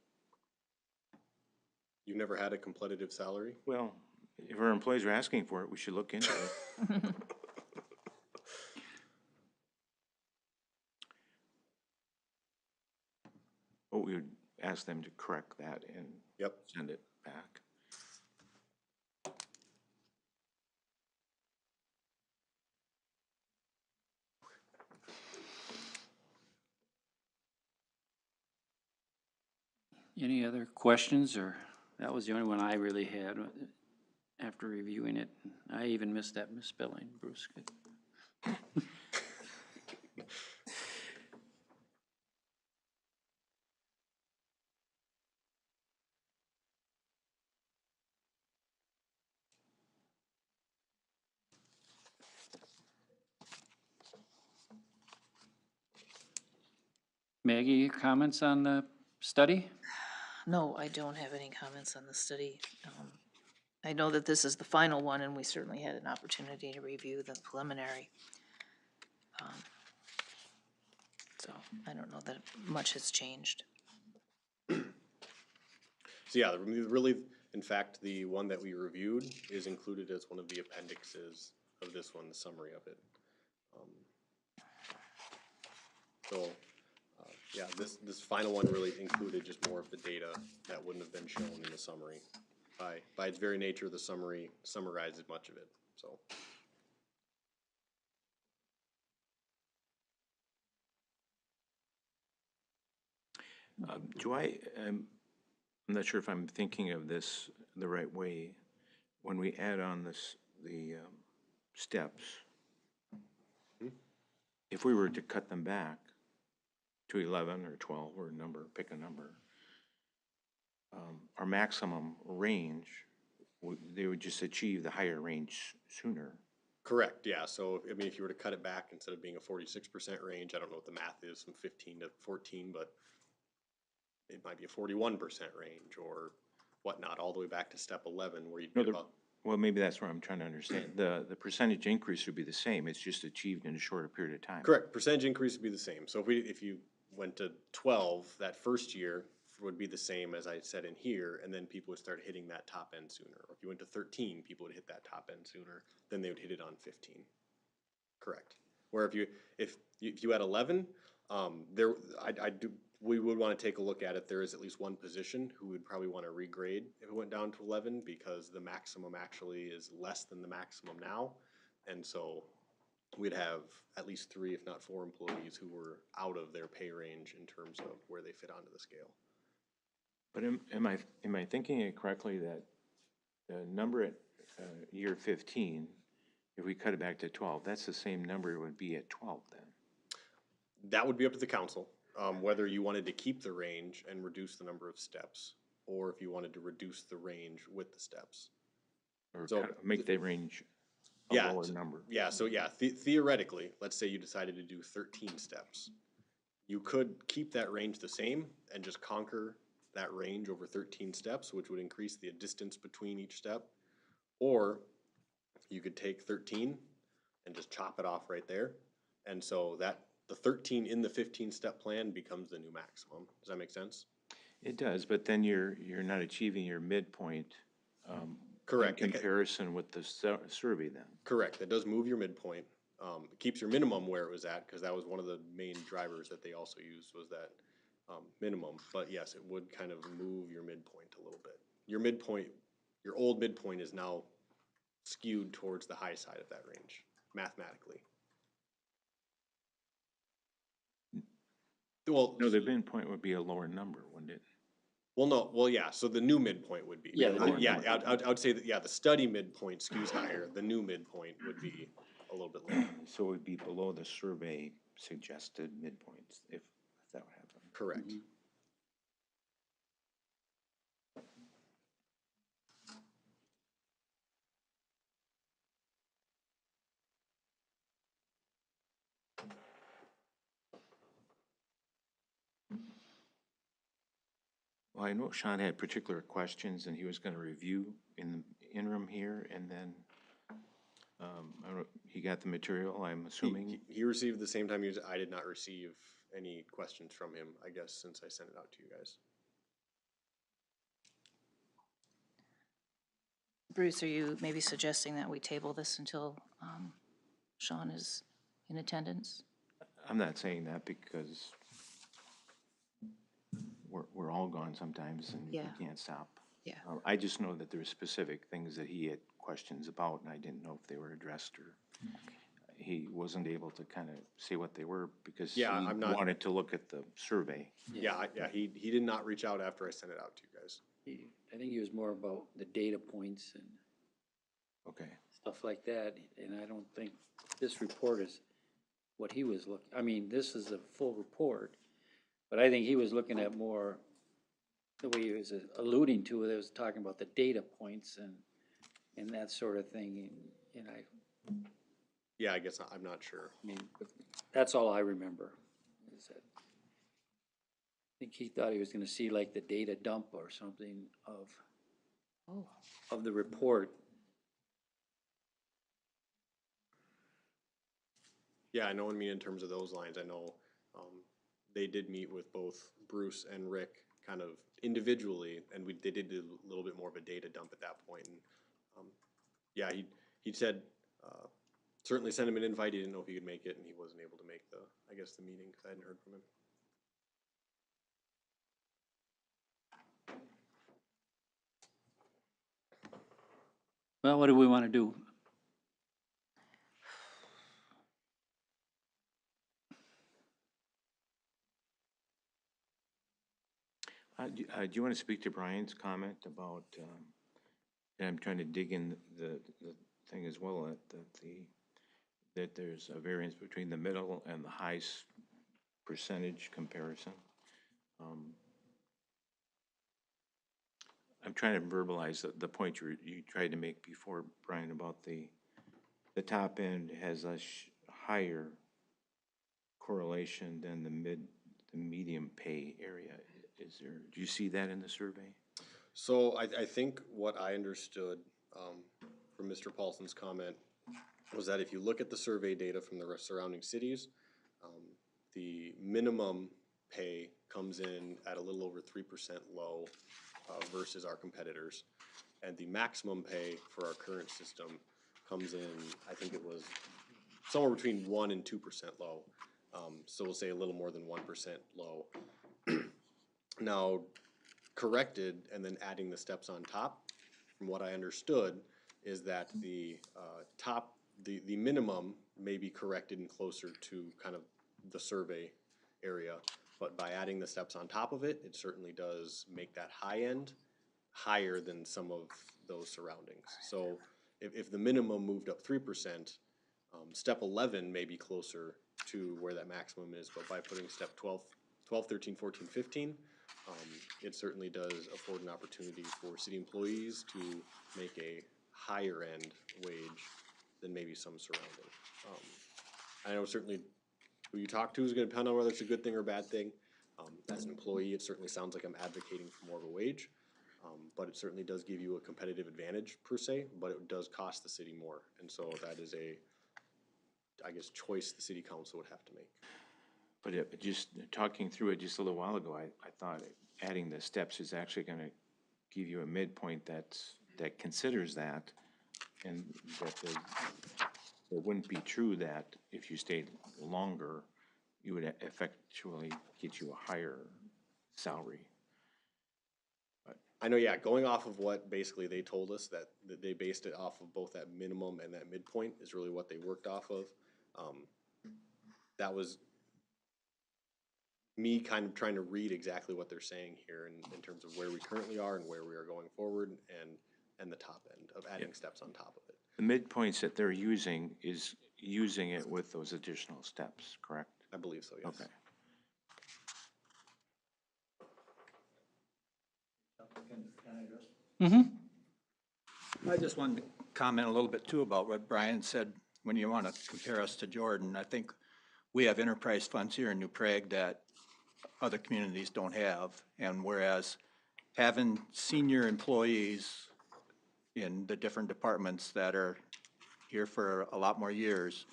You've never had a competitive salary? Well, if our employees are asking for it, we should look into it. But we would ask them to correct that and Yep. send it back. Any other questions, or that was the only one I really had after reviewing it. I even missed that misspelling, Bruce. Maggie, your comments on the study? No, I don't have any comments on the study. I know that this is the final one, and we certainly had an opportunity to review the preliminary. So I don't know that much has changed. So yeah, really, in fact, the one that we reviewed is included as one of the appendixes of this one, the summary of it. Yeah, this final one really included just more of the data that wouldn't have been shown in the summary. By its very nature, the summary summarizes much of it, so. I'm not sure if I'm thinking of this the right way. When we add on the steps, if we were to cut them back to 11 or 12 or a number, pick a number, our maximum range, they would just achieve the higher range sooner. Correct, yeah, so, I mean, if you were to cut it back, instead of being a 46% range, I don't know what the math is, from 15 to 14, but it might be a 41% range or whatnot, all the way back to step 11, where you'd get about. Well, maybe that's what I'm trying to understand. The percentage increase would be the same, it's just achieved in a shorter period of time. Correct, percentage increase would be the same, so if you went to 12, that first year would be the same as I said in here, and then people would start hitting that top end sooner. Or if you went to 13, people would hit that top end sooner, then they would hit it on 15. Correct. Where if you had 11, we would want to take a look at it. There is at least one position who would probably want to regrade if it went down to 11, because the maximum actually is less than the maximum now, and so we'd have at least 3, if not 4 employees who were out of their pay range in terms of where they fit onto the scale. But am I thinking it correctly that the number at year 15, if we cut it back to 12, that's the same number it would be at 12 then? That would be up to the council, whether you wanted to keep the range and reduce the number of steps, or if you wanted to reduce the range with the steps. Or So make the range a lower number? Yeah, so yeah, theoretically, let's say you decided to do 13 steps. You could keep that range the same and just conquer that range over 13 steps, which would increase the distance between each step. Or you could take 13 and just chop it off right there. And so that the 13 in the 15-step plan becomes the new maximum. Does that make sense? It does, but then you're not achieving your midpoint. Correct. In comparison with the survey then. Correct. That does move your midpoint. It keeps your minimum where it was at, because that was one of the main drivers that they also used, was that minimum. But yes, it would kind of move your midpoint a little bit. Your midpoint, your old midpoint is now skewed towards the high side of that range, mathematically. Well, no, the midpoint would be a lower number, wouldn't it? Well, no, well, yeah, so the new midpoint would be. Yeah, I would say that, yeah, the study midpoint skews higher, the new midpoint would be a little bit lower. So it would be below the survey suggested midpoints, if that would happen. Correct. Well, I know Sean had particular questions and he was gonna review in the interim here, and then he got the material, I'm assuming? He received the same time I did not receive any questions from him, I guess, since I sent it out to you guys. Bruce, are you maybe suggesting that we table this until Sean is in attendance? I'm not saying that because we're all gone sometimes and Yeah. we can't stop. Yeah. I just know that there's specific things that he had questions about, and I didn't know if they were addressed or he wasn't able to kind of say what they were because he Yeah, I'm not- wanted to look at the survey. Yeah, he did not reach out after I sent it out to you guys. I think he was more about the data points and Okay. stuff like that, and I don't think this report is what he was looking, I mean, this is a full report, but I think he was looking at more, the way he was alluding to it, was talking about the data points and that sort of thing, and I Yeah, I guess I'm not sure. mean, that's all I remember, is that I think he thought he was gonna see like the data dump or something of the report. Yeah, I know, in terms of those lines, I know, they did meet with both Bruce and Rick kind of individually, and they did do a little bit more of a data dump at that point, and, yeah, he said, certainly sent him an invite, he didn't know if he could make it, and he wasn't able to make the meeting, because I hadn't heard from him. Well, what do we wanna do? Do you want to speak to Brian's comment about, and I'm trying to dig in the thing as well, that there's a variance between the middle and the high percentage comparison. I'm trying to verbalize the point you tried to make before, Brian, about the top end has a higher correlation than the medium pay area. Do you see that in the survey? So I think what I understood, from Mr. Paulson's comment was that if you look at the survey data from the surrounding cities, the minimum pay comes in at a little over 3% low versus our competitors. And the maximum pay for our current system comes in, I think it was somewhere between 1% and 2% low. So we'll say a little more than 1% low. Now, corrected and then adding the steps on top, from what I understood, is that the the minimum may be corrected and closer to kind of the survey area, but by adding the steps on top of it, it certainly does make that high end higher than some of those surroundings. So if the minimum moved up 3%, step 11 may be closer to where that maximum is, but by putting step 12, 13, 14, 15, it certainly does afford an opportunity for city employees to make a higher end wage than maybe some surrounding. I know certainly who you talk to is going to depend on whether it's a good thing or a bad thing. As an employee, it certainly sounds like I'm advocating for more of a wage, but it certainly does give you a competitive advantage per se, but it does cost the city more. And so that is I guess, choice the city council would have to make. But just talking through it just a little while ago, I thought adding the steps is actually going to give you a midpoint that considers that, and that it wouldn't be true that if you stayed longer, you would effectually get you a higher salary. But I know, yeah, going off of what basically they told us, that they based it off of both that minimum and that midpoint is really what they worked off of. That was me kind of trying to read exactly what they're saying here in terms of where we currently are and where we are going forward, and the top end of adding steps on top of it. the midpoints that they're using is using it with those additional steps, correct? I believe so, yes. Okay. I just wanted to comment a little bit too about what Brian said when you want to compare us to Jordan. I think we have enterprise funds here in New Prague that other communities don't have. And whereas having senior employees in the different departments that are here for a lot more years,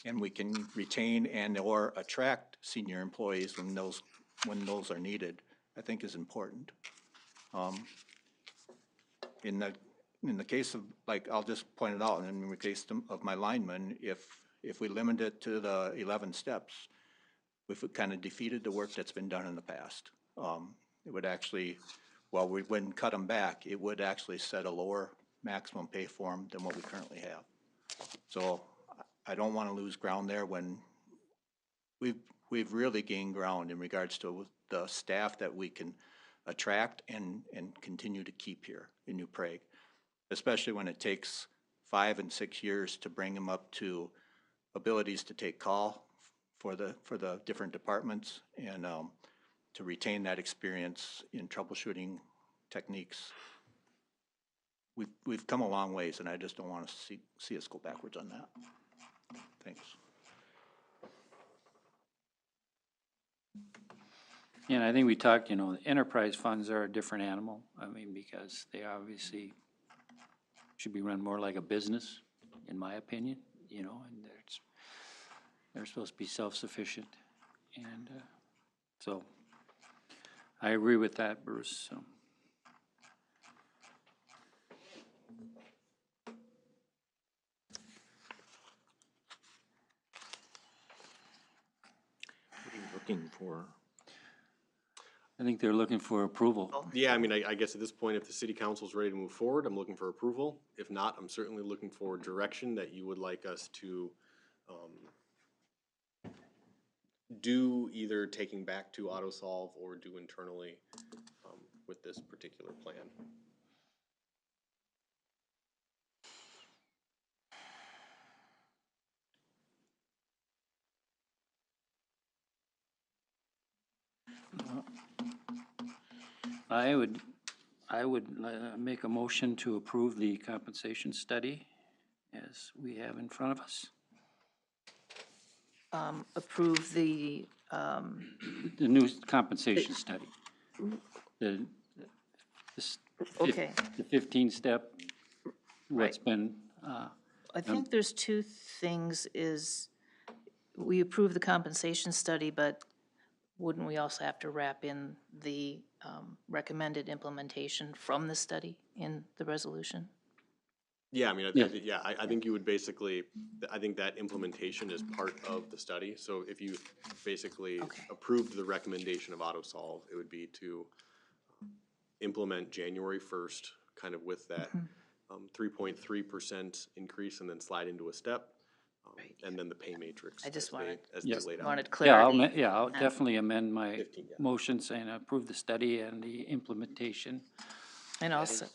and we can retain and/or attract senior employees when those are needed, I think is important. In the case of, like, I'll just point it out, in the case of my lineman, if we limit it to the 11 steps, we've kind of defeated the work that's been done in the past. It would actually, while we wouldn't cut them back, it would actually set a lower maximum pay for them than what we currently have. So I don't want to lose ground there when we've really gained ground in regards to the staff that we can attract and continue to keep here in New Prague, especially when it takes 5 and 6 years to bring them up to abilities to take call for the different departments, and to retain that experience in troubleshooting techniques. We've come a long ways, and I just don't want to see us go backwards on that. Thanks. Yeah, and I think we talked, you know, enterprise funds are a different animal. I mean, because they obviously should be run more like a business, in my opinion, you know, and they're supposed to be self-sufficient. And so I agree with that, Bruce, so. What are you looking for? I think they're looking for approval. Yeah, I mean, I guess at this point, if the city council's ready to move forward, I'm looking for approval. If not, I'm certainly looking for direction that you would like us to do, either taking back to AutoSolve or do internally with this particular plan. I would make a motion to approve the compensation study as we have in front of us. Approve the, The new compensation study. The okay. The 15-step, what's Right. been, I think there's two things is, we approve the compensation study, but wouldn't we also have to wrap in the recommended implementation from the study in the resolution? Yeah, I mean, Yeah. I think you would basically, I think that implementation is part of the study. So if you basically Okay. approved the recommendation of AutoSolve, it would be to implement January 1st, kind of with that 3.3% increase, and then slide into a step, and then the pay matrix. I just as they- wanted, as they laid out. wanted yeah, clarity. I'll definitely amend my 15, yeah. motion saying approve the study and the implementation. And also,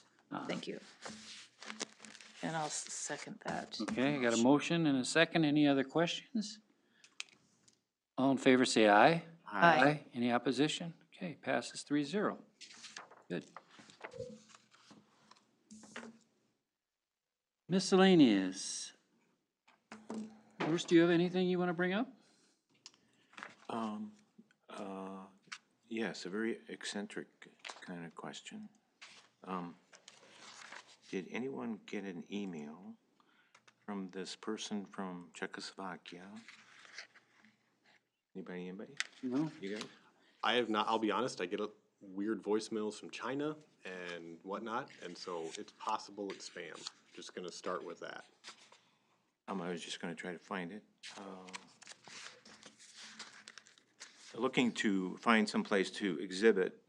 thank you. And I'll second that. Okay, I got a motion and a second. Any other questions? All in favor, say aye. Aye. Any opposition? Okay, passes 3-0. Good. Miscellaneous. Bruce, do you have anything you want to bring up? Yes, a very eccentric kind of question. Did anyone get an email from this person from Czechoslovakia? Anybody? No. You guys? I have not, I'll be honest, I get weird voicemails from China and whatnot, and so it's possible it's spam. Just gonna start with that. I was just gonna try to find it. Looking to find some place to exhibit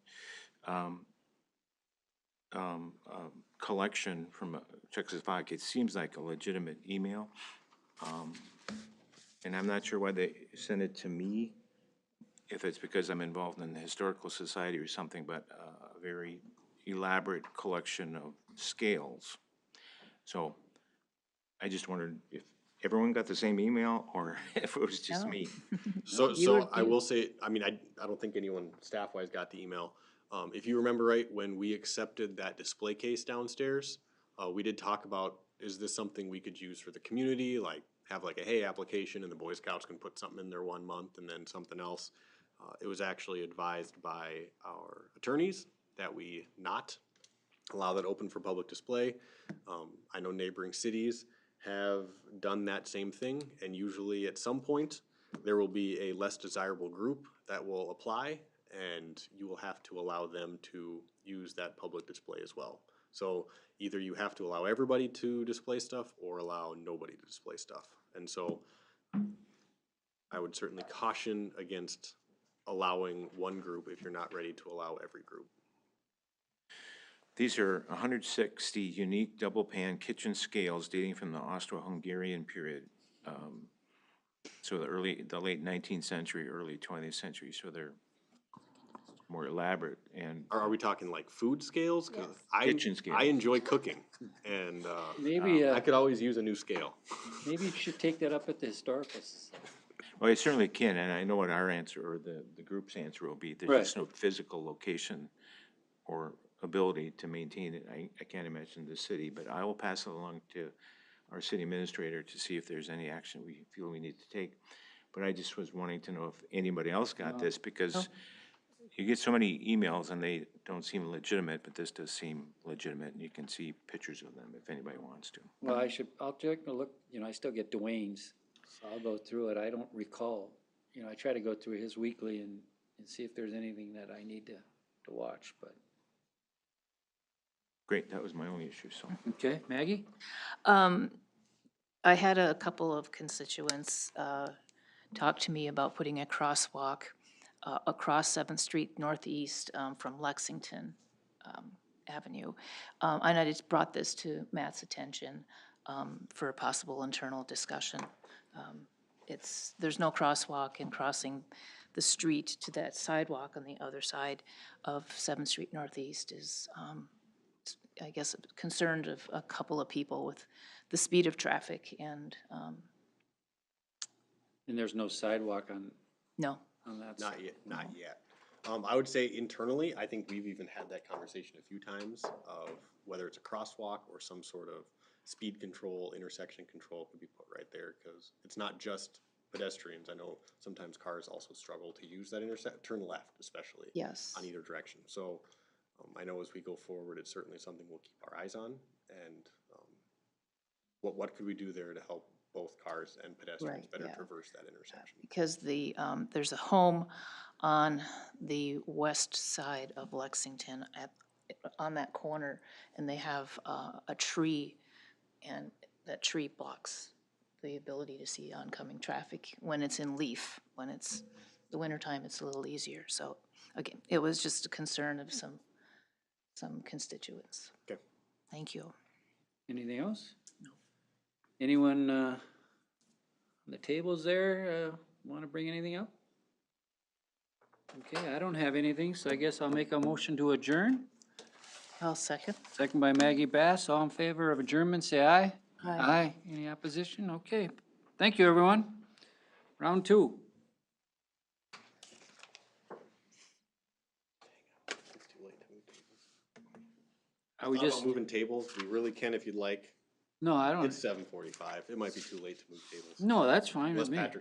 collection from Czechoslovakia. It seems like a legitimate email. And I'm not sure why they sent it to me, if it's because I'm involved in the Historical Society or something, but a very elaborate collection of scales. So I just wondered if everyone got the same email or if it was just No. me. So I will say, I mean, I don't think anyone staff-wise got the email. If you remember right, when we accepted that display case downstairs, we did talk about, is this something we could use for the community? Like, have like a hey application, and the Boy Scouts can put something in there 1 month and then something else. It was actually advised by our attorneys that we not allow that open for public display. I know neighboring cities have done that same thing, and usually at some point, there will be a less desirable group that will apply, and you will have to allow them to use that public display as well. So either you have to allow everybody to display stuff or allow nobody to display stuff. And so I would certainly caution against allowing one group if you're not ready to allow every group. These are 160 unique double-pan kitchen scales dating from the Austro-Hungarian period. So the late 19th century, early 20th century, so they're more elaborate and Are we talking like food scales? 'Cause kitchen scales. I enjoy cooking, and Maybe, I could always use a new scale. maybe you should take that up at the historical society. Well, it certainly can, and I know what our answer, or the group's answer will be. There's just no physical location or ability to maintain it. I can't imagine the city, but I will pass it along to our city administrator to see if there's any action we feel we need to take. But I just was wanting to know if anybody else got this, because you get so many emails and they don't seem legitimate, but this does seem legitimate, and you can see pictures of them if anybody wants to. Well, I'll take a look, I still get Dwayne's, so I'll go through it. I don't recall. I try to go through his weekly and see if there's anything that I need to watch, but. Great, that was my only issue, so. Okay, Maggie? I had a couple of constituents talk to me about putting a crosswalk across 7th Street Northeast from Lexington Avenue. And I just brought this to Matt's attention for a possible internal discussion. There's no crosswalk, and crossing the street to that sidewalk on the other side of 7th Street Northeast is, I guess, concerned of a couple of people with the speed of traffic and, And there's no sidewalk on that side? Not yet. I would say internally, I think we've even had that conversation a few times of whether it's a crosswalk or some sort of speed control, intersection control could be put right there, because it's not just pedestrians. I know sometimes cars also struggle to use that turn left especially. yes. On either direction. So I know as we go forward, it's certainly something we'll keep our eyes on, and what could we do there to help both cars and pedestrians Right, better yeah. traverse that intersection? Because there's a home on the west side of Lexington on that corner, and they have a tree, and that tree blocks the ability to see oncoming traffic when it's in leaf. When it's the wintertime, it's a little easier. So again, it was just a concern of some constituents. Okay. Thank you. Anything else? No. Anyone on the tables there want to bring anything up? Okay, I don't have anything, so I guess I'll make a motion to adjourn. I'll second. Second by Maggie Bass. All in favor of adjournment, say aye. Aye. Aye. Any opposition? Okay. Thank you, everyone. Round 2. It's too late to move tables. Are we Thought about just, moving tables? We really can if you'd like. no, I don't, It's 7:45. It might be too late to move tables. no, that's fine Unless with me. Patrick